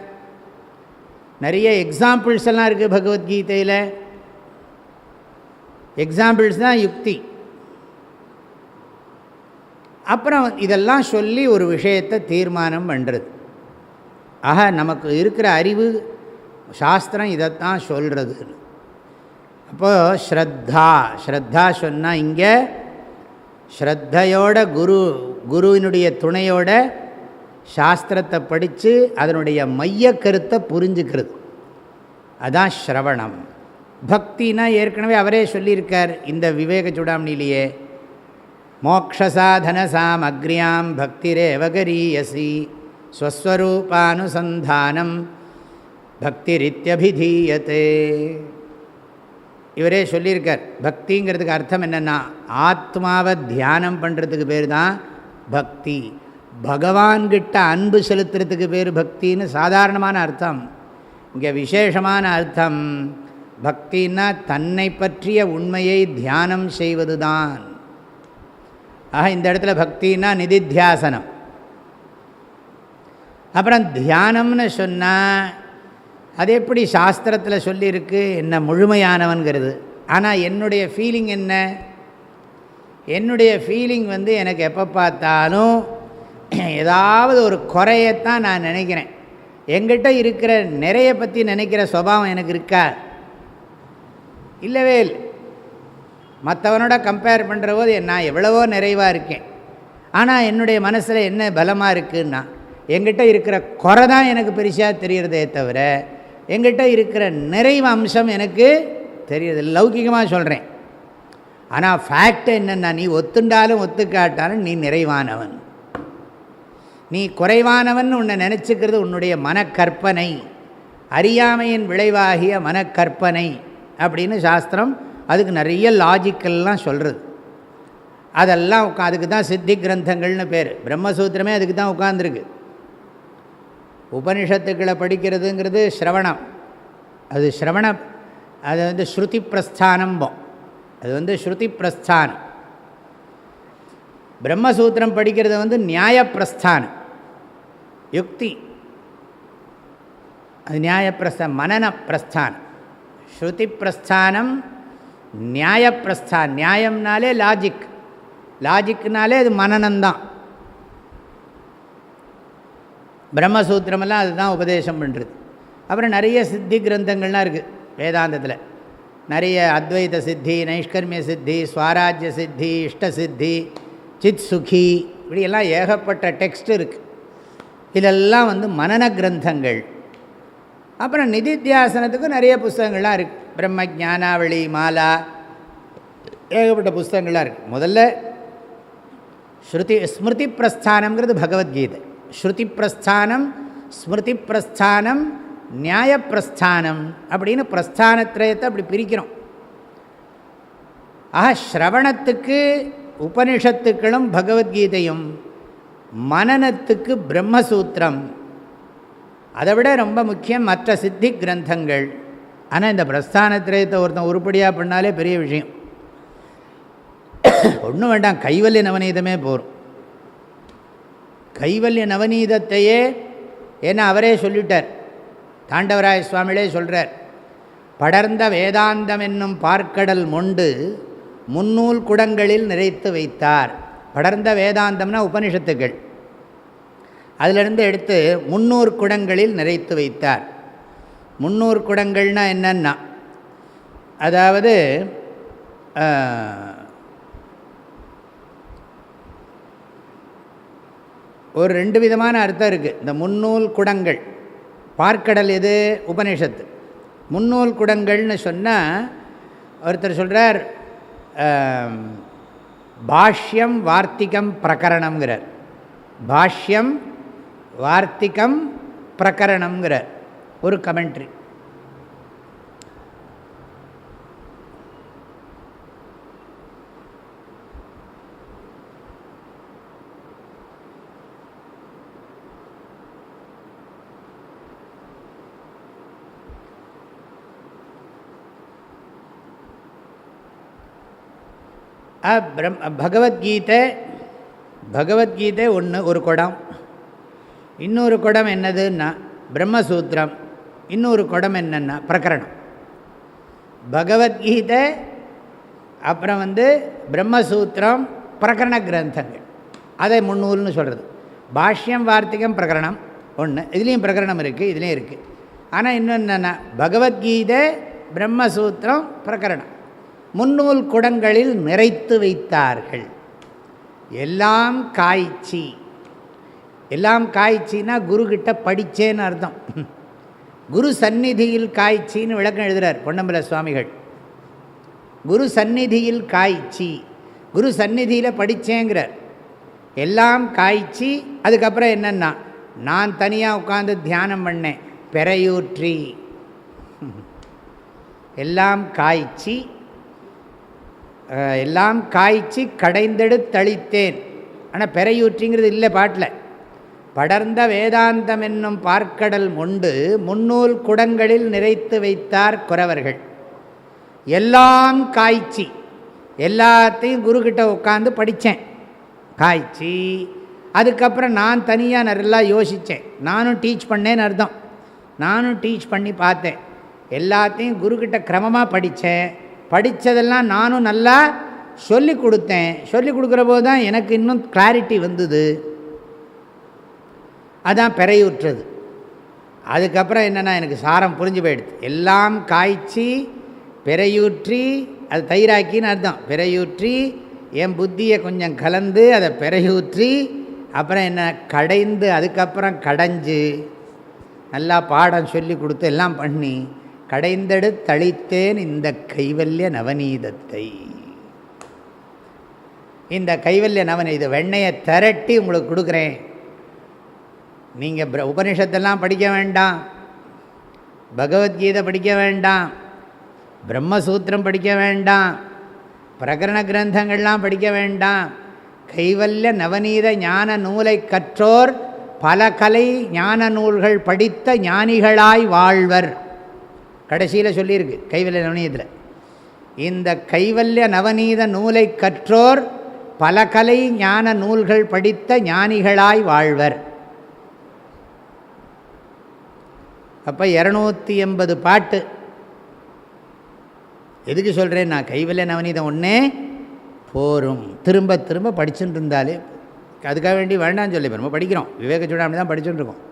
நிறைய எக்ஸாம்பிள்ஸ் எல்லாம் இருக்குது பகவத்கீதையில். எக்ஸாம்பிள்ஸ் தான் யுக்தி. அப்புறம் இதெல்லாம் சொல்லி ஒரு விஷயத்தை தீர்மானம் பண்ணுறது. நமக்கு இருக்கிற அறிவு சாஸ்திரம் இதைத்தான் சொல்கிறது. அப்போது ஸ்ரத்தா சொன்னால் இங்கே ஸ்ரத்தையோட குருவினுடைய துணையோட சாஸ்திரத்தை படித்து அதனுடைய மைய கருத்தை புரிஞ்சுக்கிறது, அதான் ஸ்ரவணம். பக்தினா ஏற்கனவே அவரே சொல்லியிருக்கார் இந்த விவேக சூடாமணிலேயே, மோக்ஷசாதன சாமக்ரியாம் பக்திரேவகரீயசி ஸ்வஸ்வரூபானுசந்தானம் பக்திரித்யபிதீயதே. இவரே சொல்லியிருக்கார். பக்திங்கிறதுக்கு அர்த்தம் என்னென்னா ஆத்மாவை தியானம் பண்ணுறதுக்கு பேர் தான் பக்தி. பகவான்கிட்ட அன்பு செலுத்துறதுக்கு பேர் பக்தின்னு சாதாரணமான அர்த்தம். இங்கே விசேஷமான அர்த்தம். பக்தின்னா தன்னை பற்றிய உண்மையை தியானம் செய்வது தான். இந்த இடத்துல பக்தின்னா நிதித்தியாசனம். அப்புறம் தியானம்னு சொன்னால் அது எப்படி சாஸ்திரத்தில் சொல்லியிருக்கு, என்ன முழுமையானவன்கிறது. ஆனால் என்னுடைய ஃபீலிங் என்ன? என்னுடைய ஃபீலிங் எனக்கு எப்போ பார்த்தாலும் ஏதாவது ஒரு குறையத்தான் நான் நினைக்கிறேன். எங்கிட்ட இருக்கிற நிறைய பற்றி நினைக்கிற சுபாவம் எனக்கு இருக்கா? இல்லவே இல்லை. மற்றவனோட கம்பேர் பண்ணுற போது நான் எவ்வளவோ நிறைவாக இருக்கேன். ஆனால் என்னுடைய மனசில் என்ன பலமாக இருக்குன்னா எங்கிட்ட இருக்கிற குறை தான் எனக்கு பெருசாக தெரிகிறதே தவிர எங்கிட்ட இருக்கிற நிறைவு அம்சம் எனக்கு தெரியுது. லௌகிகமாக சொல்கிறேன். ஆனால் ஃபேக்ட் என்னென்னா நீ ஒத்துண்டாலும் ஒத்துக்காட்டாலும் நீ நிறைவானவன். நீ குறைவானவன் உன்னை நினச்சிக்கிறது உன்னுடைய மனக்கற்பனை, அறியாமையின் விளைவாகிய மனக்கற்பனை அப்படின்னு சாஸ்திரம் அதுக்கு நிறைய லாஜிக்கல்லாம் சொல்கிறது. அதெல்லாம் அதுக்கு தான் சித்தி கிரந்தங்கள்னு பேர். பிரம்மசூத்திரமே அதுக்கு தான் உட்கார்ந்துருக்கு. உபனிஷத்துக்களை படிக்கிறதுங்கிறது ஸ்ரவணம். அது ஸ்ரவணம், அது ஸ்ருதி பிரஸ்தானம்போம். அது ஸ்ருதி பிரஸ்தானம். பிரம்மசூத்திரம் படிக்கிறது நியாய பிரஸ்தானம், யுக்தி. அது நியாய பிரஸ்தானம், மனன பிரஸ்தானம். ஸ்ருதி பிரஸ்தானம், நியாய பிரஸ்தானம். நியாயம்னாலே லாஜிக், லாஜிக்னாலே அது மனநம்தான். பிரம்மசூத்திரமெல்லாம் அதுதான் உபதேசம் பண்ணுறது. அப்புறம் நிறைய சித்தி கிரந்தங்கள்லாம் இருக்குது வேதாந்தத்தில். நிறைய அத்வைத சித்தி, நைஷ்கர்மிய சித்தி, ஸ்வராஜ்ய சித்தி, இஷ்ட சித்தி, சித் சுகி, இப்படியெல்லாம் ஏகப்பட்ட டெக்ஸ்ட் இருக்குது. இதெல்லாம் மனன கிரந்தங்கள். அப்புறம் நிதித்தியாசனத்துக்கு நிறைய புஸ்தகங்கள்லாம் இருக்குது. பிரம்ம ஞானாவளி, மாலா, ஏகப்பட்ட புஸ்தகங்கள்லாம் இருக்குது. முதல்ல ஸ்மிருதி பிரஸ்தானம்ங்கிறது பகவத்கீதை. ஸ்ருதி பிரஸ்தானம், ஸ்மிருதி பிரஸ்தானம், நியாய பிரஸ்தானம் அப்படின்னு பிரஸ்தானத்ரயத்தை அப்படி பிரிக்கிறோம். ஸ்ரவணத்துக்கு உபனிஷத்துக்களும் பகவத்கீதையும், மனனத்துக்கு பிரம்மசூத்திரம், அதை விட ரொம்ப முக்கியம் மற்ற சித்தி கிரந்தங்கள். ஆனால் இந்த பிரஸ்தானத்ரயத்தை ஒருத்தன் உருப்படியாக பண்ணாலே பெரிய விஷயம். ஒன்றும் வேண்டாம், கைவல்ய நவநீதமே போகும். கைவல்ய நவநீதத்தையே, ஏன்னா அவரே சொல்லிட்டார், தாண்டவராய சுவாமிகளே சொல்கிறார், படர்ந்த வேதாந்தம் என்னும் பார்க்கடல் மொண்டு முன்னூல் குடங்களில் நிறைத்து வைத்தார். படர்ந்த வேதாந்தம்னா உபனிஷத்துக்கள், அதிலிருந்து எடுத்து 300 குடங்களில் நிறைத்து வைத்தார். 300 குடங்கள்னால் என்னன்னா, அதாவது ஒரு 2 விதமான அர்த்தம் இருக்குது. இந்த 300 குடங்கள், பார்க்கடல் எது? உபனிஷத்து. 300 குடங்கள்னு சொன்னால் ஒருத்தர் சொல்கிறார், பாஷ்யம் வார்த்திகம் பிரகரணம்ங்கிறார். பாஷ்யம் வார்த்திகம் பிரகரணம்ங்கிறார் ஒரு கமெண்ட்ரி. பகவத்கீதை ஒன்று ஒரு குடம், இன்னொரு குடம் என்னதுன்னா பிரம்மசூத்திரம், இன்னொரு குடம் என்னென்னா பிரகரணம். பகவத்கீதை, அப்புறம் பிரம்மசூத்திரம், பிரகரண கிரந்தங்கள், அதை முன்னூல்னு சொல்கிறது. பாஷ்யம் வார்த்திகம் பிரகரணம் ஒன்று, இதுலேயும் பிரகரணம் இருக்குது, இதுலேயும் இருக்குது. ஆனால் இன்னும் என்னென்னா பகவத்கீதை, பிரம்மசூத்திரம், பிரகரணம் முன்னூல் குடங்களில் நிறைத்து வைத்தார்கள். எல்லாம் காய்ச்சி, எல்லாம் காய்ச்சின்னா குருக்கிட்ட படித்தேன்னு அர்த்தம். குரு சந்நிதியில் காய்ச்சின்னு விளக்கம் எழுதுகிறார் பொன்னம்பல சுவாமிகள். குரு சந்நிதியில் காய்ச்சி, குரு சந்நிதியில் படித்தேங்கிறார். எல்லாம் காய்ச்சி, அதுக்கப்புறம் என்னென்னா நான் தனியாக உட்காந்து தியானம் பண்ணேன், பெறையூற்றி. எல்லாம் காய்ச்சி, எல்லாம் காய்ச்சி கடைந்தெடுத்தளித்தேன். ஆனால் பெறையூற்றிங்கிறது இல்லை பாட்டில். படர்ந்த வேதாந்தம் என்னும் பார்க்கடல் மொண்டு முன்னூல் குடங்களில் நிறைத்து வைத்தார் குறவர்கள். எல்லாம் காய்ச்சி, எல்லாத்தையும் குருக்கிட்ட உட்காந்து படித்தேன், காய்ச்சி. அதுக்கப்புறம் நான் தனியாக நல்லா யோசித்தேன், நானும் டீச் பண்ணேன்னு அர்த்தம். நானும் டீச் பண்ணி பார்த்தேன், எல்லாத்தையும் குருக்கிட்ட கிரமமாக படித்தேன். படித்ததெல்லாம் நானும் நல்லா சொல்லி கொடுத்தேன். சொல்லி கொடுக்குற போது தான் எனக்கு இன்னும் கிளாரிட்டி வந்தது. அதான் பெறையூற்றது. அதுக்கப்புறம் என்னென்னா எனக்கு சாரம் புரிஞ்சு போயிடுது. எல்லாம் காய்ச்சி பெறையூற்றி, அது தயிராக்கின்னு அர்த்தம். பெறையூற்றி என் புத்தியை கொஞ்சம் கலந்து அதை பெறையூற்றி, அப்புறம் என்ன கடைந்து, அதுக்கப்புறம் கடைஞ்சு நல்லா பாடம் சொல்லி கொடுத்து எல்லாம் பண்ணி கடைந்தெடுத்தளித்தேன் இந்த கைவல்ய நவநீதத்தை. இந்த கைவல்ய நவநீத வெண்ணையை திரட்டி உங்களுக்கு கொடுக்குறேன். நீங்கள் உபனிஷத்தெல்லாம் படிக்க வேண்டாம், பகவத்கீதை படிக்க வேண்டாம், பிரம்மசூத்திரம் படிக்க வேண்டாம், பிரகரண கிரந்தங்கள்லாம் படிக்க வேண்டாம். கைவல்ய நவநீத ஞான நூலை கற்றோர் பல கலை ஞான நூல்கள் படித்த ஞானிகளாய் வாழ்வர். கடைசியில் சொல்லியிருக்கு கைவல்ய நவநீதத்தில். இந்த கைவல்ய நவநீத நூலை கற்றோர் பல கலை ஞான நூல்கள் படித்த ஞானிகளாய் வாழ்வர். அப்போ 280 பாட்டு. எதுக்கு சொல்கிறேன் நான், கைவல்ய நவநீதம் ஒன்றே போரும். திரும்ப திரும்ப படிச்சுட்டு இருந்தாலே, அதுக்காக வேண்டி வேண்டான்னு சொல்லி நம்ம படிக்கிறோம், விவேக சூடாமணி தான் படிச்சுட்டு இருக்கோம்.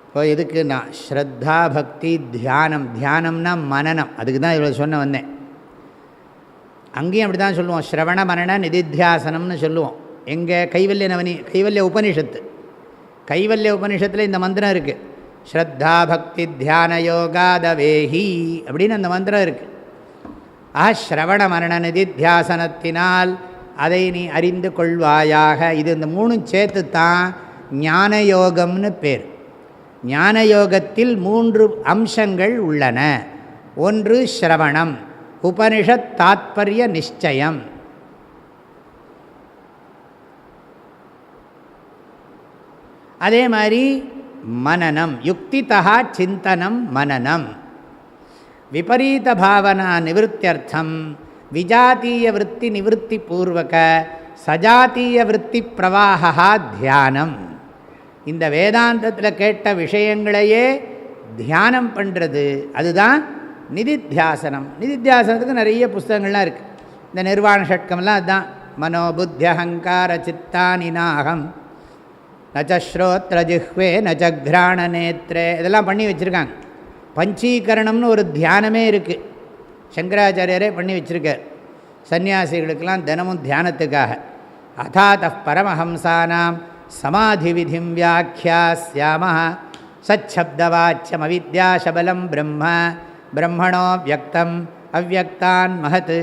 இப்போ எதுக்கு நான் ஸ்ரத்தா பக்தி தியானம், தியானம்னா மனனம், அதுக்கு தான் இவ்வளோ சொன்ன வந்தேன். அங்கேயும் அப்படி தான் சொல்லுவோம், ஸ்ரவண மனன நிதித்தியாசனம்னு சொல்லுவோம். எங்கே கைவல்ய கைவல்ய உபனிஷத்து. கைவல்ய உபனிஷத்தில் இந்த மந்திரம் இருக்குது, ஸ்ரத்தா பக்தி தியான யோகாதவேஹி அப்படின்னு அந்த மந்திரம் இருக்குது. ஸ்ரவண மரண நிதித்தியாசனத்தினால் அதை நீ அறிந்து கொள்வாயாக. இது இந்த மூணும் சேர்த்து தான் ஞான யோகம்னு பேர். ஞான யோகத்தில் 3 அம்சங்கள் உள்ளன. ஒன்று ஸ்ரவணம், உபனிஷத் தாத்பரிய நிச்சயம். அதே மாதிரி மனனம், யுக்திதா சிந்தனம் மனனம். விபரீத பாவனா நிவர்த்தியர்த்தம் விஜாத்தீய விருத்தி நிவர்த்தி பூர்வக சஜாத்தீய விருத்தி பிரவாகா தியானம். இந்த வேதாந்தத்தில் கேட்ட விஷயங்களையே தியானம் பண்ணுறது, அதுதான் நிதித்தியாசனம். நிதித்தியாசனத்துக்கு நிறைய புஸ்தகங்கள்லாம் இருக்குது. இந்த நிர்வாண ஷட்கம்லாம் அதுதான். மனோபுத்தி அகங்கார சித்தானி நாகம் நச்ச ஸ்ரோத்ர ஜிஹ்வே நச்ச கிராண நேத்ரே, இதெல்லாம் பண்ணி வச்சுருக்காங்க. பஞ்சீகரணம்னு ஒரு தியானமே இருக்குது, சங்கராச்சாரியரே பண்ணி வச்சுருக்கார். சன்னியாசிகளுக்கெல்லாம் தினமும் தியானத்துக்காக. அதாத பரமஹம்சானாம் சமாதி விதிம் வியாக்கியாஸ்யாம சச்சப்தவாச்சியம் அவித்யாசபலம் பிரம்ம பிரம்மணோ வியக்தம் அவ்யக்தான் மகத்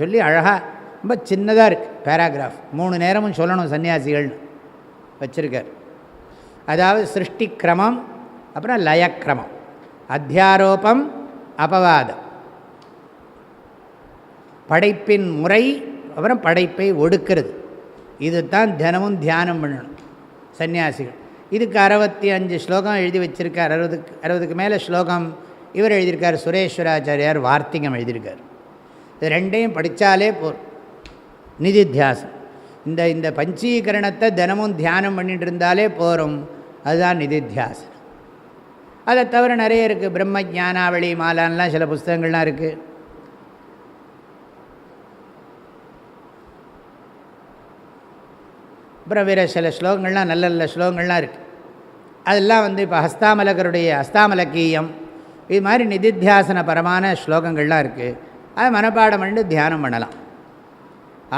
சொல்லி அழகாக ரொம்ப சின்னதாக இருக்குது பேராகிராஃப். 3 நேரமும் சொல்லணும் சன்னியாசிகள்னு வச்சுருக்கார். அதாவது சிருஷ்டி கிரமம், அப்புறம் லயக்கிரமம், அத்தியாரோபம், அபவாதம், படைப்பின் முறை, அப்புறம் படைப்பை ஒடுக்கிறது. இது தான் தினமும் தியானம் பண்ணணும் சன்னியாசிகள். இதுக்கு 65 ஸ்லோகம் எழுதி வச்சுருக்கார். 60க்கு மேலே ஸ்லோகம் இவர் எழுதியிருக்கார். சுரேஸ்வராச்சாரியார் வார்த்திகம் எழுதியிருக்கார். இது ரெண்டையும் படித்தாலே போதும். நிதித்தியாசனம் இந்த இந்த பஞ்சீகரணத்தை தினமும் தியானம் பண்ணிட்டு இருந்தாலே போகிறோம். அதுதான் நிதித்தியாசனம். அதை தவிர நிறைய இருக்குது. பிரம்ம ஞானாவளி மாலான்லாம் சில புஸ்தகங்கள்லாம் இருக்குது. அப்புறம் வேறு சில ஸ்லோகங்கள்லாம் நல்ல நல்ல ஸ்லோகங்கள்லாம் இருக்குது. அதெல்லாம் இப்போ ஹஸ்தாமலகருடைய ஹஸ்தாமலக்கீயம் இது மாதிரி நிதித்தியாசன பரமான ஸ்லோகங்கள்லாம் இருக்குது. அதை மனப்பாடம் பண்ணிட்டு தியானம் பண்ணலாம்.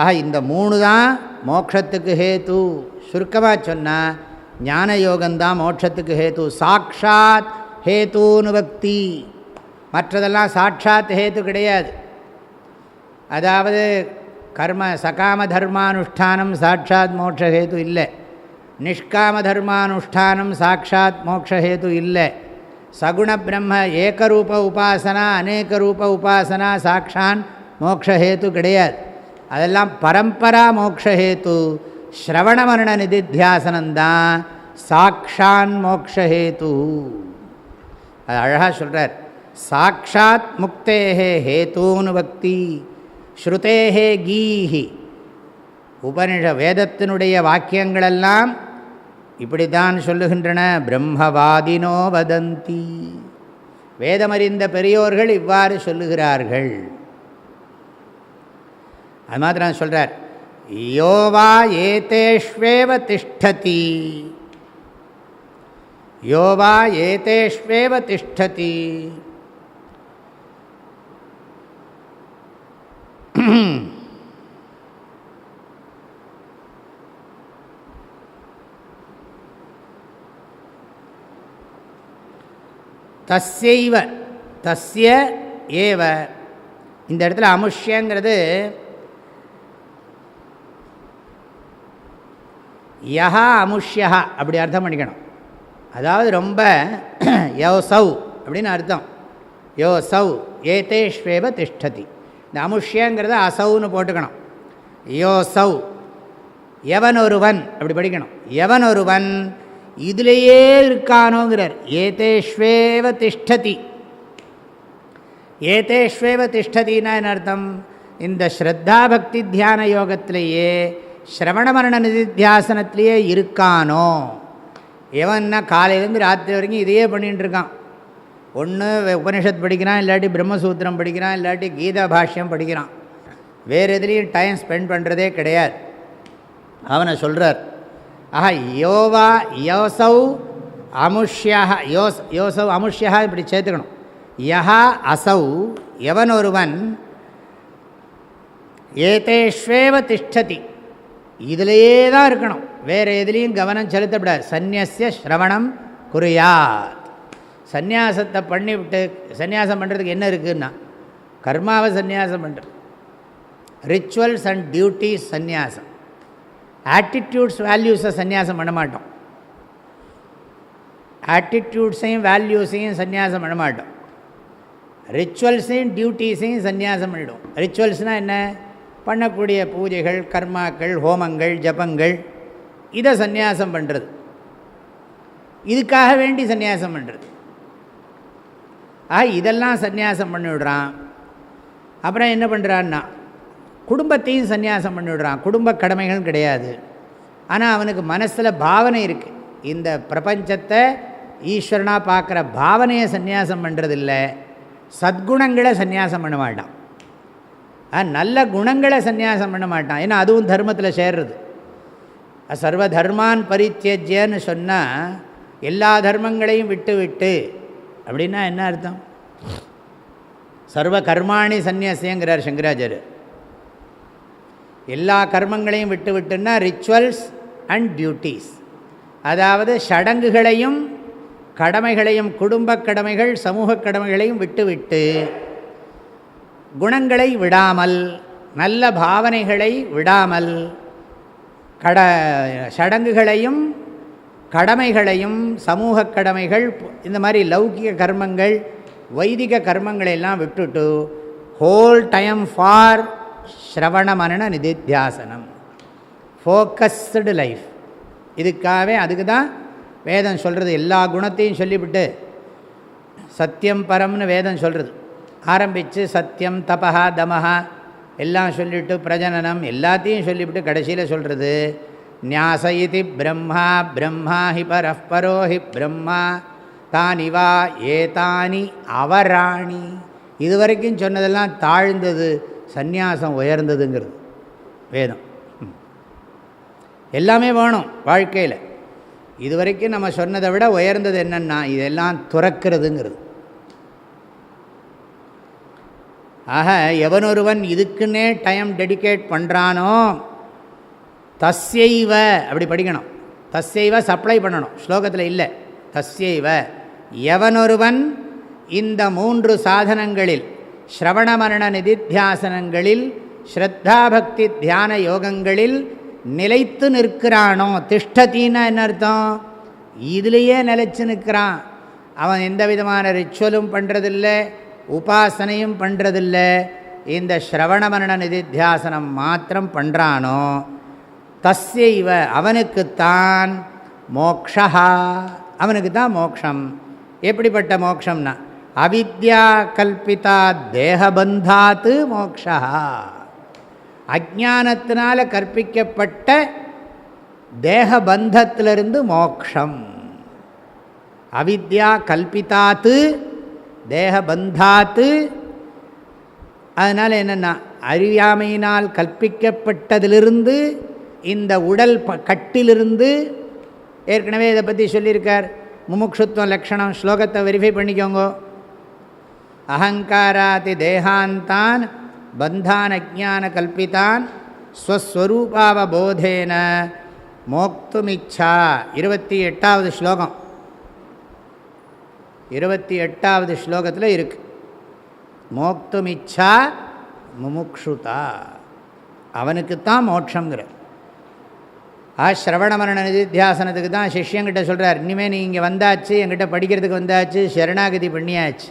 ஆக இந்த 3 தான் மோட்சத்துக்கு ஹேத்து. சுருக்கமாக சொன்னால் ஞான யோகந்தான் மோட்சத்துக்கு ஹேத்து. சாட்சாத் ஹேத்துன்னு பக்தி. மற்றதெல்லாம் சாட்சாத் ஹேத்து கிடையாது. அதாவது கர்ம சகாம தர்மானுஷ்டானம் சாட்சாத் மோட்சஹேத்து இல்லை. நிஷ்காம தர்மானுஷ்டானம் சாட்சாத் மோட்சஹேத்து இல்லை. சகுண பிரம்ம ஏகரூப உபாசனா அநேக ரூப உபாசனா சாட்சான் மோட்சஹேத்து கிடையாது. அதெல்லாம் பரம்பரா மோட்சஹேத்து. ஸ்ரவண மரண நிதித்தியாசனந்தான் சாட்சான் மோக்ஷஹேது. அது அழகாக சொல்கிறார். சாட்சாத் முக்தேஹே ஹேதூனு பக்தி ஸ்ருதேஹே கீஹி. வேதத்தினுடைய வாக்கியங்களெல்லாம் இப்படித்தான் சொல்லுகின்றன. பிரம்மவாதினோ வதந்தி. வேதமறிந்த பெரியோர்கள் இவ்வாறு சொல்லுகிறார்கள். அது மாத்திரம் சொல்கிறார். யோவா ஏதேஷ்வேவ திஷ்டதி. யோவா ஏதேஷ்வேவ திஷ்டதி. தஸ்யைவ தஸ்ய ஏவ. இந்த இடத்துல அமுஷ்யங்கிறது யஹா அமுஷ்யா அப்படி அர்த்தம் பண்ணிக்கணும். அதாவது ரொம்ப யோசௌ அப்படின்னு அர்த்தம். யோசௌ ஏதேஷ்வேவ திஷ்டதி. இந்த அமுஷ்யங்கிறத அசௌன்னு போட்டுக்கணும். யோசௌ எவன் ஒருவன் அப்படி படிக்கணும். எவன் ஒருவன் இதிலேயே இருக்கானோங்கிறார். ஏதேஷ்வேவ திஷ்டதி. ஏதேஷ்வேவ திஷ்டதினா என்ன அர்த்தம்? இந்த ஸ்ரத்தா பக்தி தியான யோகத்திலேயே ஸ்ரவண மரண நிதித்தியாசனத்திலேயே இருக்கானோ. எவன்னா காலையிலேருந்து ராத்திரி வரைக்கும் இதையே பண்ணிகிட்டு இருக்கான். ஒன்று உபனிஷத் படிக்கிறான், இல்லாட்டி பிரம்மசூத்திரம் படிக்கிறான், இல்லாட்டி கீதா பாஷ்யம் படிக்கிறான். வேறு எதுலேயும் டைம் ஸ்பெண்ட் பண்ணுறதே கிடையாது. அவனை சொல்கிறார். ஆஹா யோவா யோசௌ அமுஷ்யா. யோசௌ அமுஷ்யா இப்படி சேர்த்துக்கணும். யஹா அசௌ எவன் ஒருவன் ஏதேஷ்வேவ திஷ்டதி இதிலேயே தான் இருக்கணும். வேறு எதுலேயும் கவனம் செலுத்தப்படாது. சந்நியஸ்ய ஸ்ரவணம் குறியாத். சந்நியாசத்தை பண்ணிவிட்டு சந்நியாசம் பண்ணுறதுக்கு என்ன இருக்குதுன்னா கர்மாவை சந்நியாசம் பண்ணுறது. ரிச்சுவல்ஸ் அண்ட் டியூட்டிஸ் சந்நியாசம். ஆட்டிடியூட்ஸ் வேல்யூஸை சந்நியாசம் பண்ண மாட்டோம். ஆட்டிடியூட்ஸையும் வேல்யூஸையும் சந்நியாசம் பண்ண மாட்டோம். ரிச்சுவல்ஸையும் டியூட்டிஸையும் சந்நியாசம் பண்ணிவிடும். ரிச்சுவல்ஸ்னால் என்ன? பண்ணக்கூடிய பூஜைகள், கர்மாக்கள், ஹோமங்கள், ஜபங்கள், இதை சந்நியாசம் பண்ணுறது. இதுக்காக வேண்டி சந்நியாசம் பண்ணுறது. இதெல்லாம் சந்நியாசம் பண்ணிவிடுறான். அப்புறம் என்ன பண்ணுறான்னா குடும்பத்தையும் சந்நியாசம் பண்ணிவிடுறான். குடும்ப கடமைகள் கிடையாது. ஆனால் அவனுக்கு மனசில் பாவனை இருக்குது. இந்த பிரபஞ்சத்தை ஈஸ்வரனாக பார்க்குற பாவனையை சந்நியாசம் பண்ணுறதில்ல. சத்குணங்களை சந்நியாசம் பண்ண மாட்டான். நல்ல குணங்களை சந்நியாசம் பண்ண மாட்டான். ஏன்னா அதுவும் தர்மத்தில் சேர்றது. சர்வ தர்மான் பரித்தியஜ்யன்னு சொன்னால் எல்லா தர்மங்களையும் விட்டு விட்டு அப்படின்னா என்ன அர்த்தம்? சர்வ கர்மாணி சந்நியாசிங்கிறார் சங்கராச்சாரியர். எல்லா கர்மங்களையும் விட்டு விட்டுன்னா ரிச்சுவல்ஸ் அண்ட் டியூட்டிஸ். அதாவது சடங்குகளையும் கடமைகளையும், குடும்ப கடமைகள், சமூக கடமைகளையும் விட்டுவிட்டு குணங்களை விடாமல், நல்ல பாவனைகளை விடாமல், சடங்குகளையும் கடமைகளையும், சமூக கடமைகள், இந்த மாதிரி லௌகிக கர்மங்கள், வைதிக கர்மங்களெல்லாம் விட்டுட்டு ஹோல் டைம் ஃபார் ஸ்ரவண மரண நிதித்தியாசனம், ஃபோக்கஸ்டு லைஃப். இதுக்காகவே அதுக்கு தான் வேதம் சொல்கிறது. எல்லா குணத்தையும் சொல்லிவிட்டு சத்தியம் பரம்னு வேதம் சொல்கிறது. ஆரம்பித்து சத்தியம் தபஹா தமஹா எல்லாம் சொல்லிவிட்டு பிரஜனனம் எல்லாத்தையும் சொல்லிவிட்டு கடைசியில் சொல்கிறது ஞாச இதி பிரம்மா பிரம்மா ஹி பரோ ஹி பிரம்மா தானி வா ஏதானி அவராணி. இதுவரைக்கும் சொன்னதெல்லாம் தாழ்ந்தது, சந்நியாசம் உயர்ந்ததுங்கிறது வேதம். எல்லாமே வேணும் வாழ்க்கையில். இதுவரைக்கும் நம்ம சொன்னதை விட உயர்ந்தது என்னென்னா இதெல்லாம் துறக்கிறதுங்கிறது. ஆக எவனொருவன் இதுக்குன்னே டைம் டெடிகேட் பண்ணுறானோ தஸ்யைவ, அப்படி படிக்கணும், தஸ்யைவ சப்ளை பண்ணணும், ஸ்லோகத்தில் இல்லை. தஸ்யைவ எவனொருவன் இந்த 3 சாதனங்களில் ஸ்ரவண மரண நிதித்தியாசனங்களில் ஸ்ரத்தா பக்தி தியான யோகங்களில் நிலைத்து நிற்கிறானோ, திஷ்டத்தின்னா என்ன அர்த்தம், இதுலேயே நிலைச்சு நிற்கிறான். அவன் எந்த விதமான ரிச்சுவலும் பண்ணுறதில்லை, உபாசனையும் பண்ணுறதில்ல, இந்த ஸ்ரவண மரண நிதித்தியாசனம் மாத்திரம் பண்ணுறானோ தஸ்யைவ அவனுக்குத்தான் மோக்ஷா, அவனுக்குத்தான் மோக்ஷம். எப்படிப்பட்ட மோக்ஷம்னா அவித்யா கல்பிதா தேகபந்தாத்து மோக்ஷா, அஜானத்தினால் கற்பிக்கப்பட்ட தேகபந்தத்திலிருந்து மோக்ஷம். அவித்யா கல்பிதாத்து தேகபந்தாத்து, அதனால் என்னென்னா அறியாமையினால் கற்பிக்கப்பட்டதிலிருந்து, இந்த உடல் கட்டிலிருந்து. ஏற்கனவே இதை பற்றி சொல்லியிருக்கார். முமுட்சுத்துவ லக்ஷணம் ஸ்லோகத்தை வெரிஃபை பண்ணிக்கோங்க. அகங்காராதி தேகாந்தான் பந்தான் அஜான கல்பித்தான் ஸ்வஸ்வரூபாவபோதேன மோக்துமிச்சா. 28வது ஸ்லோகம், 28வது ஸ்லோகத்தில் இருக்குது. மோக்துமிச்சா முமுக்ஷுதா, அவனுக்குத்தான் மோட்சங்கிற. ஸ்ரவண மரண நிதித்தியாசனத்துக்கு தான் சிஷ்யங்கிட்ட சொல்கிறார், இனிமேல் நீ இங்கே வந்தாச்சு, என்கிட்ட படிக்கிறதுக்கு வந்தாச்சு, சரணாகதி பண்ணியாச்சு,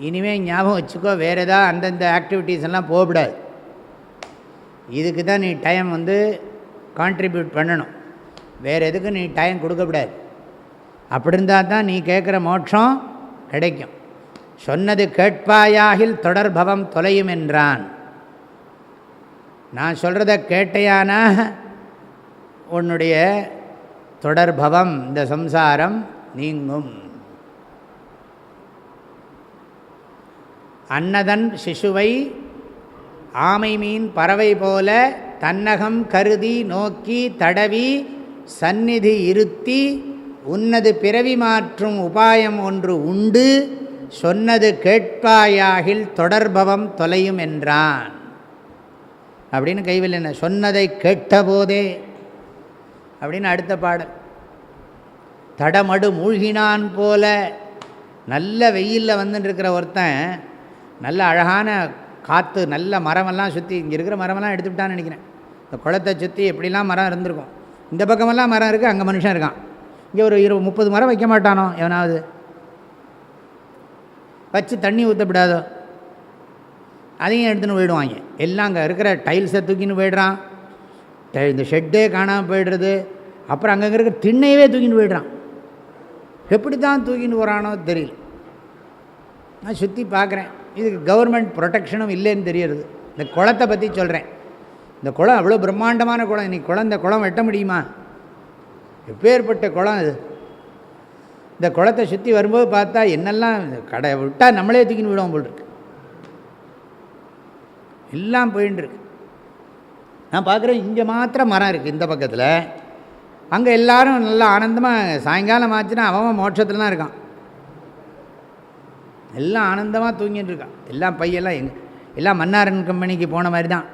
இனிமேல் ஞாபகம் வச்சுக்கோ, வேறு ஏதாவது அந்தந்த ஆக்டிவிட்டீஸ் எல்லாம் போகக்கூடாது, இதுக்கு தான் நீ டைம் கான்ட்ரிபியூட் பண்ணணும், வேறு எதுக்கு நீ டைம் கொடுக்கக்கூடாது. அப்படி இருந்தால் தான் நீ கேட்குற மோட்சம் கிடைக்கும். சொன்னது கேட்பாயாகில் தொடர்பவம் தொலையும் என்றான். நான் சொல்கிறத கேட்டையானா உன்னுடைய தொடர்பவம், இந்த சம்சாரம் நீங்கும். அன்னதன் சிசுவை ஆமை மீன் பறவை போல தன்னகம் கருதி நோக்கி தடவி சந்நிதி இருத்தி உன்னது பிறவி மாற்றும் உபாயம் ஒன்று உண்டு, சொன்னது கேட்பாயாகில் தொடர்பவம் தொலையும் என்றான். அப்படின்னு கைவில் என்ன சொன்னதை கேட்டபோதே அப்படின்னு அடுத்த பாடல். தடமடு மூழ்கினான் போல, நல்ல வெயிலில் வந்துட்டுருக்கிற ஒருத்தன், நல்ல அழகான காற்று, நல்ல மரமெல்லாம் சுற்றி, இங்கே இருக்கிற மரமெல்லாம் எடுத்துக்கிட்டான்னு நினைக்கிறேன். இந்த குளத்தை சுற்றி எப்படிலாம் மரம் இருந்திருக்கும், இந்த பக்கமெல்லாம் மரம் இருக்குது, அங்கே மனுஷன் இருக்கான். இங்கே ஒரு 20-30 மரம் வைக்க மாட்டானோ எவனாவது, வச்சு தண்ணி ஊற்றப்படாதோ, அதையும் எடுத்துன்னு போயிடுவாங்க. எல்லாம் அங்கே இருக்கிற டைல்ஸை தூக்கின்னு போயிடுறான், இந்த ஷெட்டே காணாமல் போய்டுறது, அப்புறம் அங்கங்கே இருக்கிற திண்ணையவே தூக்கின்னு போயிடுறான். எப்படி தான் தூக்கின்னு போகிறானோ தெரியல. நான் சுற்றி பார்க்குறேன், இதுக்கு கவர்மெண்ட் ப்ரொடெக்ஷனும் இல்லைன்னு தெரியுறது. இந்த குளத்தை பற்றி சொல்கிறேன். இந்த குளம் அவ்வளோ பிரம்மாண்டமான குளம், இன்னைக்கு குளம், இந்த குளம் வெட்ட முடியுமா? எப்பேற்பட்ட குளம் இது. இந்த குளத்தை சுற்றி வரும்போது பார்த்தா என்னெல்லாம் கடை விட்டால் நம்மளே தூக்கின்னு விடுவோம் போல் இருக்கு, எல்லாம் போயின்ட்டுருக்கு. நான் பார்க்குறேன், இங்கே மாத்திரம் மரம் இருக்குது இந்த பக்கத்தில், அங்கே எல்லோரும் நல்லா ஆனந்தமாக சாயங்காலம் ஆச்சுன்னா அவன் மோட்சத்தில் தான் இருக்கான், எல்லாம் ஆனந்தமாக தூங்கிட்டு இருக்கான். எல்லாம் பையெல்லாம் எல்லாம் மன்னாரன் கம்பெனிக்கு போன மாதிரி தான்.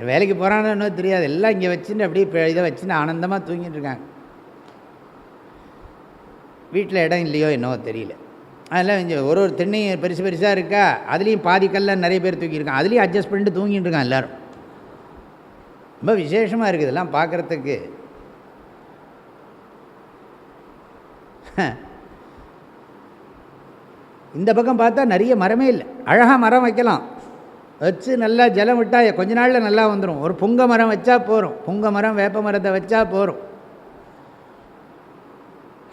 வேலைக்கு போகிறான்னு இன்னும் தெரியாது, எல்லாம் இங்கே வச்சுட்டு அப்படியே இதை வச்சுட்டு ஆனந்தமாக தூங்கிட்டு இருக்காங்க. வீட்டில் இடம் இல்லையோ என்னவோ தெரியல. அதெல்லாம் இங்கே ஒரு திண்ணையும் பெருசு பெருசாக இருக்கா, அதுலேயும் பாதி கல்ல நிறைய பேர் தூக்கியிருக்கான், அதுலேயும் அட்ஜஸ்ட் பண்ணிட்டு தூங்கிட்டு இருக்கான் எல்லோரும். ரொம்ப விசேஷமாக இருக்குது இதெல்லாம் பார்க்குறதுக்கு. இந்த பக்கம் பார்த்தா நிறைய மரமே இல்லை, அழகாக மரம் வைக்கலாம், வச்சு நல்லா ஜலம் விட்டால் கொஞ்ச நாளில் நல்லா வந்துடும். ஒரு புங்க மரம் வச்சா போகிறோம், புங்க மரம் வேப்ப மரத்தை வச்சா போகிறோம்.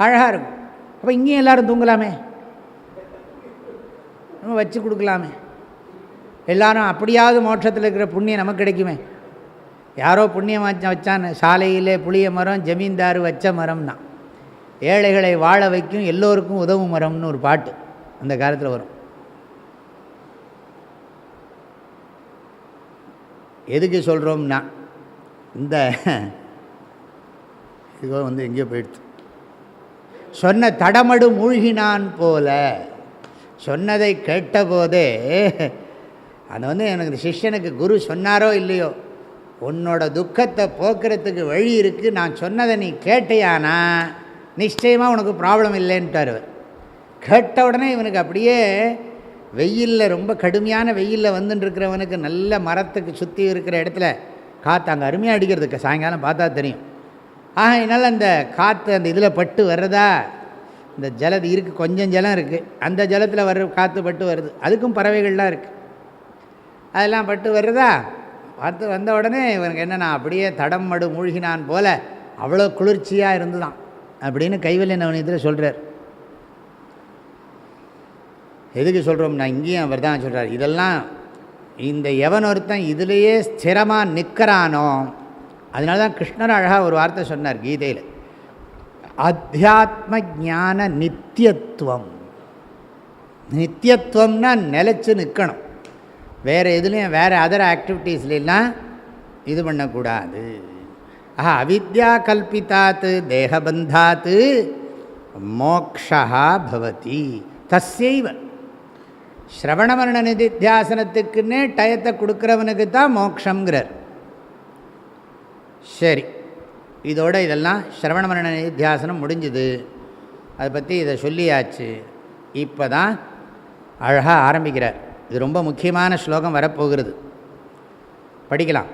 அழகாக இருக்கும். அப்போ இங்கேயும் எல்லோரும் தூங்கலாமே, நம்ம வச்சு கொடுக்கலாமே, எல்லோரும் அப்படியாவது மோட்சத்தில் இருக்கிற புண்ணியம் நமக்கு கிடைக்குமே. யாரோ புண்ணியம் வச்சான், சாலையிலே புளிய மரம் ஜமீன்தார் வச்ச மரம் தான், ஏழைகளை வாழ வைக்கும் எல்லோருக்கும் உதவும் மரம்னு ஒரு பாட்டு அந்த காலத்தில் வரும். எதுக்கு சொல்கிறோம்னா, இந்த இதோ எங்கேயோ போயிடுச்சு, சொன்ன தடமடு மூழ்கினான் போல, சொன்னதை கேட்டபோதே அது எனக்கு சிஷ்யனுக்கு குரு சொன்னாரோ இல்லையோ, உன்னோட துக்கத்தை போக்குறதுக்கு வழி இருக்குது, நான் சொன்னதை நீ கேட்டையானா நிச்சயமாக உனக்கு ப்ராப்ளம் இல்லைன்ட்டார். கேட்ட உடனே இவனுக்கு அப்படியே வெயிலில், ரொம்ப கடுமையான வெயிலில் வந்துட்டுருக்கிறவனுக்கு நல்ல மரத்துக்கு சுற்றி இருக்கிற இடத்துல காற்று அங்கே அருமையாக அடிக்கிறதுக்கு சாயங்காலம் பார்த்தா தெரியும். என்னால் அந்த காற்று அந்த இதில் பட்டு வர்றதா, இந்த ஜலம் இருக்குது, கொஞ்சம் ஜலம் இருக்குது, அந்த ஜலத்தில் வர்ற காற்று பட்டு வருது, அதுக்கும் பறவைகள்லாம் இருக்குது, அதெல்லாம் பட்டு வர்றதா பார்த்து வந்த உடனே இவனுக்கு என்னென்னா அப்படியே தடம் மடு மூழ்கினான் போல் அவ்வளோ குளிர்ச்சியாக இருந்துதான் அப்படின்னு கைவல்ய நவநீதத்தில் சொல்கிறார். எதுக்கு சொல்கிறோம்னா, இங்கேயும் அவர் தான் சொல்கிறார், இதெல்லாம் இந்த எவன் ஒருத்தன் இதிலேயே ஸ்திரமாக நிற்கிறானோ, அதனால தான் கிருஷ்ணர் அழகாக ஒரு வார்த்தை சொன்னார் கீதையில், அத்தியாத்ம ஞான நித்தியத்துவம். நித்தியத்துவம்னா நிலச்சி நிற்கணும், வேறு எதுலேயும் வேறு அதர் ஆக்டிவிட்டீஸ்லாம் இது பண்ணக்கூடாது. அவித்யா கல்பித்தாத் தேகபந்தாத் மோக்ஷா பவதி தஸ்யைவ. ஸ்ரவணமரண நிதித்தியாசனத்துக்குன்னே டயத்தை கொடுக்குறவனுக்கு தான் மோக்ஷங்கிறார். சரி, இதோட இதெல்லாம் ஸ்ரவணமரண நிதித்தியாசனம் முடிஞ்சுது, அதை பற்றி இதை சொல்லியாச்சு. இப்போ தான் அழகாக ஆரம்பிக்கிறார். இது ரொம்ப முக்கியமான ஸ்லோகம் வரப்போகிறது, படிக்கலாம்.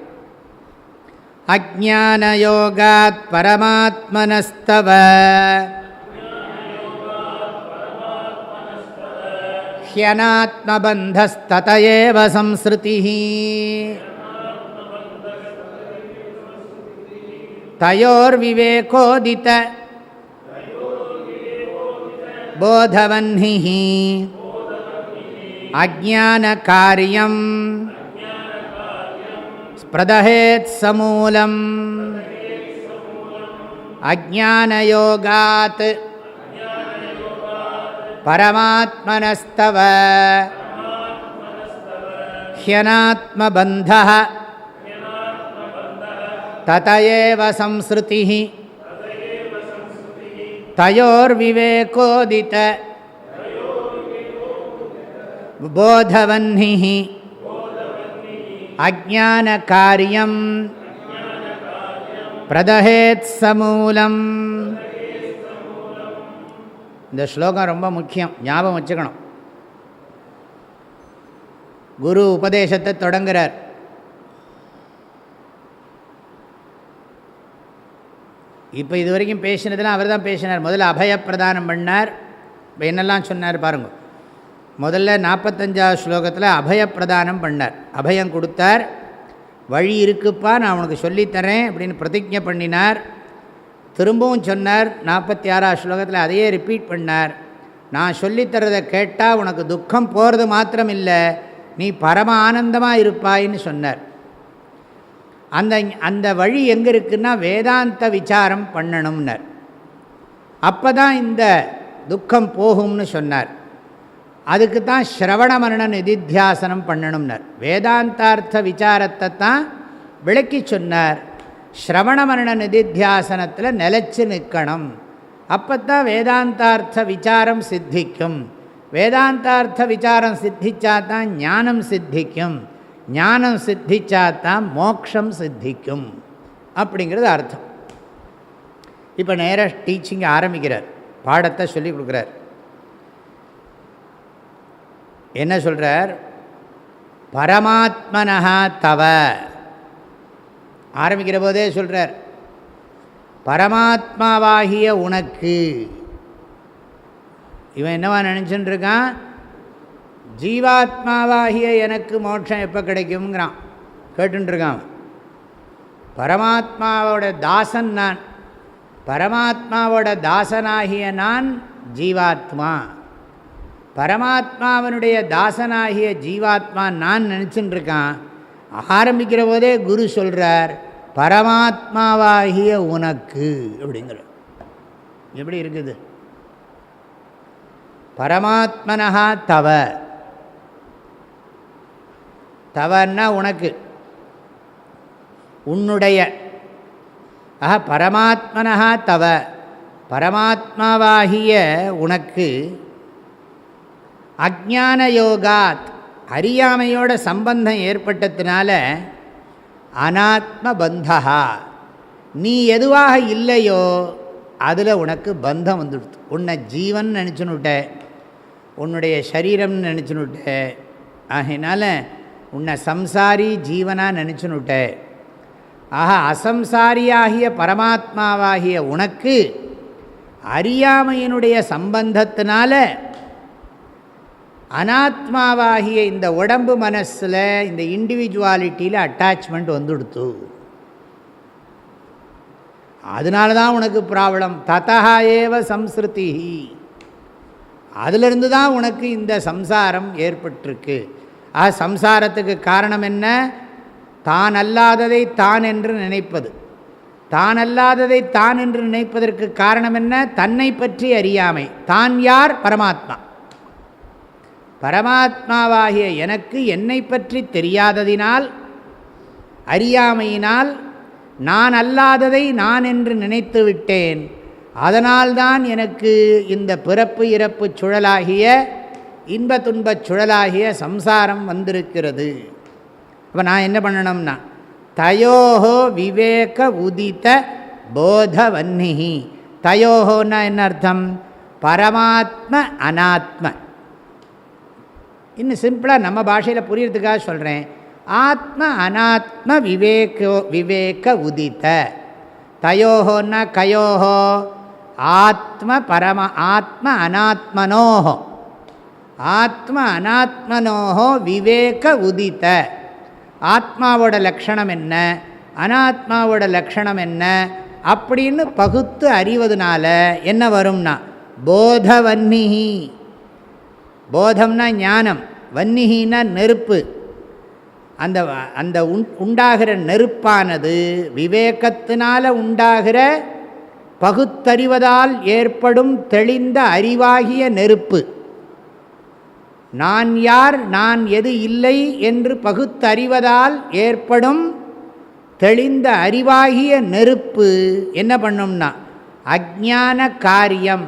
அஜ்ஞானயோகாத் பரமாத்மனஸ்தவ ஹ்யநாத்மபந்தஸ்தத ஏவ சம்ஸ்ருதிஹ தயோர்விவேகோதித போதவன்னிஹ அஜ்ஞானகார்யம் ஸ்ப்ரதஹேத் சமூலம் அஜ்ஞானயோகாத் பரமாத்மனஸ்தவ ஹ்யநாத்மபந்தஹ தத ஏவ சம்ஸ்ருதிஹ தயோர்விவேகோதித போதவன்னிஹ அஜ்ஞானகார்யம் பிரதஹேத் சமூலம். இந்த ஸ்லோகம் ரொம்ப முக்கியம், ஞாபகம் வச்சுக்கணும். குரு உபதேசத்தை தொடங்குகிறார். இப்போ இது வரைக்கும் பேசினதுலாம் அவர் தான் பேசினார். முதல்ல அபயப்பிரதானம் பண்ணார். இப்போ என்னெல்லாம் சொன்னார் பாருங்கள். முதல்ல 45வது ஸ்லோகத்தில் அபயப்பிரதானம் பண்ணார், அபயம் கொடுத்தார். வழி இருக்குப்பா, நான் உனக்கு சொல்லித்தரேன் அப்படின்னு பிரதிஜை பண்ணினார். திரும்பவும் சொன்னார் 46வது ஸ்லோகத்தில் அதையே ரிப்பீட் பண்ணார். நான் சொல்லித்தரதை கேட்டால் உனக்கு துக்கம் போகிறது மாத்திரம் இல்லை, நீ பரம ஆனந்தமாக இருப்பாயின்னு சொன்னார். அந்த வழி எங்கே இருக்குன்னா வேதாந்த விசாரம் பண்ணணும்னார். அப்போ தான் இந்த துக்கம் போகும்னு சொன்னார். அதுக்கு தான் ஸ்ரவண மரண நிதித்தியாசனம் பண்ணணும்னார். வேதாந்தார்த்த விசாரத்தை தான் விளக்கி சொன்னார். ஸ்ரவண மரண நிதித்தியாசனத்தில் நிலச்சி நிற்கணும், அப்போ தான் வேதாந்தார்த்த விசாரம் சித்திக்கும். வேதாந்தார்த்த விசாரம் சித்திச்சா தான் ஞானம் சித்திக்கும், ஞானம் சித்திச்சா தான் மோக்ஷம் சித்திக்கும் அப்படிங்கிறது அர்த்தம். இப்போ நேராக டீச்சிங் ஆரம்பிக்கிறார், பாடத்தை சொல்லி கொடுக்குறார். என்ன சொல்கிறார்? பரமாத்மனஹா தவ ஆரம்பிக்கிற போதே சொல்கிறார், பரமாத்மாவாகிய உனக்கு. இவன் என்னவா நினச்சின்னு இருக்கான்? ஜீவாத்மாவாகிய எனக்கு மோட்சம் எப்போ கிடைக்கும்ங்கிறான், கேட்டுருக்கான். பரமாத்மாவோட தாசன் நான், பரமாத்மாவோட தாசனாகிய நான் ஜீவாத்மா, பரமாத்மாவனுடைய தாசனாகிய ஜீவாத்மா நான் நினச்சின்னு இருக்கான். ஆரம்பிக்கிற போதே குரு சொல்கிறார் பரமாத்மாவாகிய உனக்கு அப்படிங்கிற. எப்படி இருக்குது? பரமாத்மனஹா தவ, தவன்னா உனக்கு, உன்னுடைய. பரமாத்மனஹா தவ, பரமாத்மாவாகிய உனக்கு அஜ்ஞான யோகாத், அறியாமையோட சம்பந்தம் ஏற்பட்டதுனால அனாத்ம பந்தா, நீ எதுவாக இல்லையோ அதில் உனக்கு பந்தம் வந்துடுது. உன்னை ஜீவன் நினச்சுன்னுட்ட, உன்னுடைய சரீரம்னு நினச்சுன்னுட்ட, ஆகையினால உன்னை சம்சாரி ஜீவனாக நினச்சுன்னுட்ட. ஆக அசம்சாரியாகிய பரமாத்மாவாகிய உனக்கு அறியாமையினுடைய சம்பந்தத்தினால அனாத்மாவாகிய இந்த உடம்பு மனசில் இந்த இண்டிவிஜுவாலிட்டியில் அட்டாச்மெண்ட் வந்துடுத்து. அதனால தான் உனக்கு ப்ராப்ளம். ததா ஏவ சம்ஸ்ருதி, அதிலிருந்து தான் உனக்கு இந்த சம்சாரம் ஏற்பட்டிருக்கு. சம்சாரத்துக்கு காரணம் என்ன? தான் அல்லாததை தான் என்று நினைப்பது. தான் அல்லாததை தான் என்று நினைப்பதற்கு காரணம் என்ன? தன்னை பற்றி அறியாமை. தான் யார்? பரமாத்மா. பரமாத்மாவாகிய எனக்கு என்னை பற்றி தெரியாததினால், அறியாமையினால் நான் அல்லாததை நான் என்று நினைத்து விட்டேன். அதனால்தான் எனக்கு இந்த பிறப்பு இறப்பு சுழலாகிய இன்ப துன்பச் சுழலாகிய சம்சாரம் வந்திருக்கிறது. அப்போ நான் என்ன பண்ணணும்னா, தயோஹோ விவேக உதித போதவன்னிஹி. தயோஹோன்னா என்ன அர்த்தம்? பரமாத்ம அனாத்ம. இன்னும் சிம்பிளாக நம்ம பாஷையில் புரியறதுக்காக சொல்கிறேன். ஆத்ம அனாத்ம விவேக உதித்த. தயோஹோன்னா கயோஹோ? ஆத்ம ஆத்ம அனாத்மனோஹோ, ஆத்ம அனாத்மனோஹோ விவேக உதித்த. ஆத்மாவோட லக்ஷணம் என்ன, அனாத்மாவோட லக்ஷணம் என்ன அப்படின்னு பகுத்து அறிவதனால என்ன வரும்னா போதவன்னிஹி. போதம்னா ஞானம், வன்னிஹின்னா நெருப்பு. அந்த அந்த உண்டாகிற நெருப்பானது விவேகத்தினால உண்டாகிற பகுத்தறிவதால் ஏற்படும் தெளிந்த அறிவாகிய நெருப்பு. நான் யார், நான் எது இல்லை என்று பகுத்தறிவதால் ஏற்படும் தெளிந்த அறிவாகிய நெருப்பு என்ன பண்ணும்னா அஜ்ஞான காரியம்,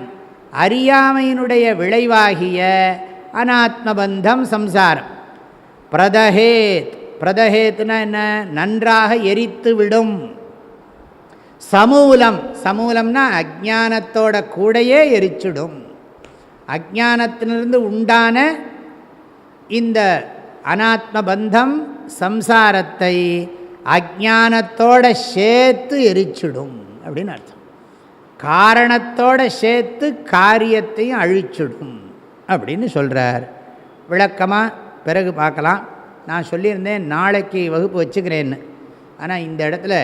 அறியாமையினுடைய விளைவாகிய அனாத்மபந்தம் சம்சாரம். பிரதஹேத், பிரதஹேத்னா என்ன? நன்றாக எரித்து விடும். சமூலம், சமூலம்னா அஜ்ஞானத்தோட கூடையே எரிச்சிடும். அஜ்ஞானத்திலிருந்து உண்டான இந்த அனாத்மபந்தம் சம்சாரத்தை அஜ்ஞானத்தோட சேர்த்து எரிச்சிடும் அப்படின்னு அர்த்தம். காரணத்தோட சேர்த்து காரியத்தையும் அழிச்சிடும் அப்படின்னு சொல்கிறார். விளக்கமாக பிறகு பார்க்கலாம். நான் சொல்லியிருந்தேன் நாளைக்கு வகுப்பு வச்சுக்கிறேன்னு. ஆனால் இந்த இடத்துல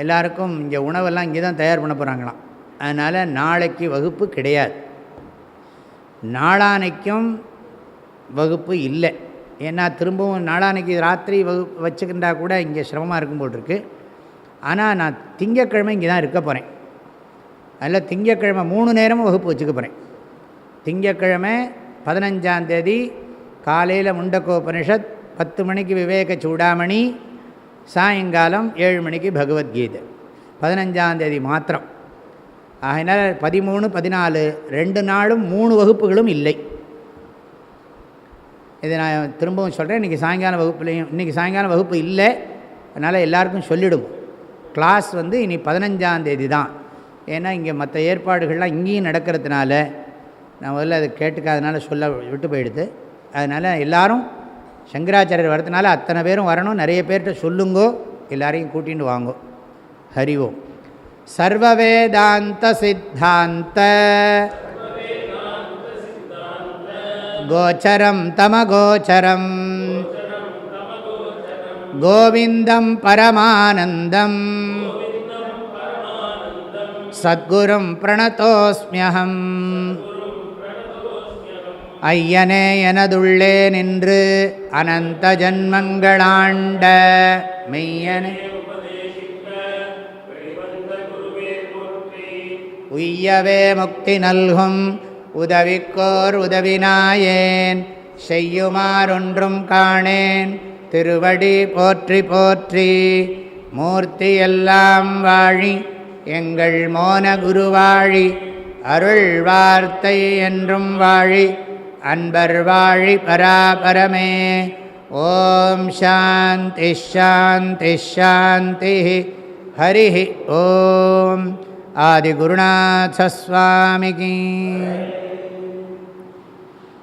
எல்லாருக்கும் இங்கே உணவெல்லாம் இங்கே தான் தயார் பண்ண போகிறாங்களாம். அதனால் நாளைக்கு வகுப்பு கிடையாது. நாளானைக்கும் வகுப்பு இல்லை. ஏன்னா திரும்பவும் நாளானைக்கு ராத்திரி வகுப்பு வச்சுக்கின்றா கூட இங்கே சிரமமாக இருக்கும் போட்டிருக்கு. ஆனால் நான் திங்கக்கிழமை இங்கே தான் இருக்க போகிறேன். அதில் திங்கக்கிழமை 3 நேரமும் வகுப்பு வச்சுக்க போகிறேன். திங்கக்கிழமை 15ஆம் தேதி காலையில் முண்டக்கோபனிஷத், 10 மணிக்கு விவேக சூடாமணி, சாயங்காலம் 7 மணிக்கு பகவத்கீதை. 15ஆம் தேதி மாத்திரம். ஆகையினால் 13, 14 2 நாளும் 3 வகுப்புகளும் இல்லை. இதை நான் திரும்பவும் சொல்கிறேன். இன்றைக்கி சாயங்காலம் வகுப்புலையும், இன்றைக்கி சாயங்காலம் வகுப்பு இல்லை. அதனால் எல்லாருக்கும் சொல்லிவிடும். கிளாஸ் இனி 15ஆம் தேதி தான். ஏன்னா இங்கே மற்ற ஏற்பாடுகள்லாம் இங்கேயும் நடக்கிறதுனால நான் முதல்ல அதை கேட்டுக்காதனால சொல்ல விட்டு போயிடுது. அதனால் எல்லோரும் சங்கராச்சாரியர் வரதுனால அத்தனை பேரும் வரணும். நிறைய பேர்கிட்ட சொல்லுங்கோ, எல்லாரையும் கூட்டின்னு வாங்கோ. ஹரி ஓம். சர்வவேதாந்த சித்தாந்த கோச்சரம் தமகோச்சரம் கோவிந்தம் பரமானந்தம் சத்குரும் பிரணதோஸ்மியகம். ஐயனே எனதுள்ளே நின்று அனந்த ஜன்மங்களாண்ட மெய்யனே உய்யவே முக்தி நல்கும் உதவிக்கோர் உதவினாயேன் செய்யுமாறொன்றும் காணேன் திருவடி போற்றி போற்றி. மூர்த்தி எல்லாம் வாழி எங்கள் மோன குருவாழி அருள் வார்த்தை என்றும் வாழி அன்பர் வாழி பராபரமே. ஓம் சாந்தி ஷாந்தி ஷாந்தி. ஹரி ஓம். ஆதிகுருநாத ஸ்வாமிகி.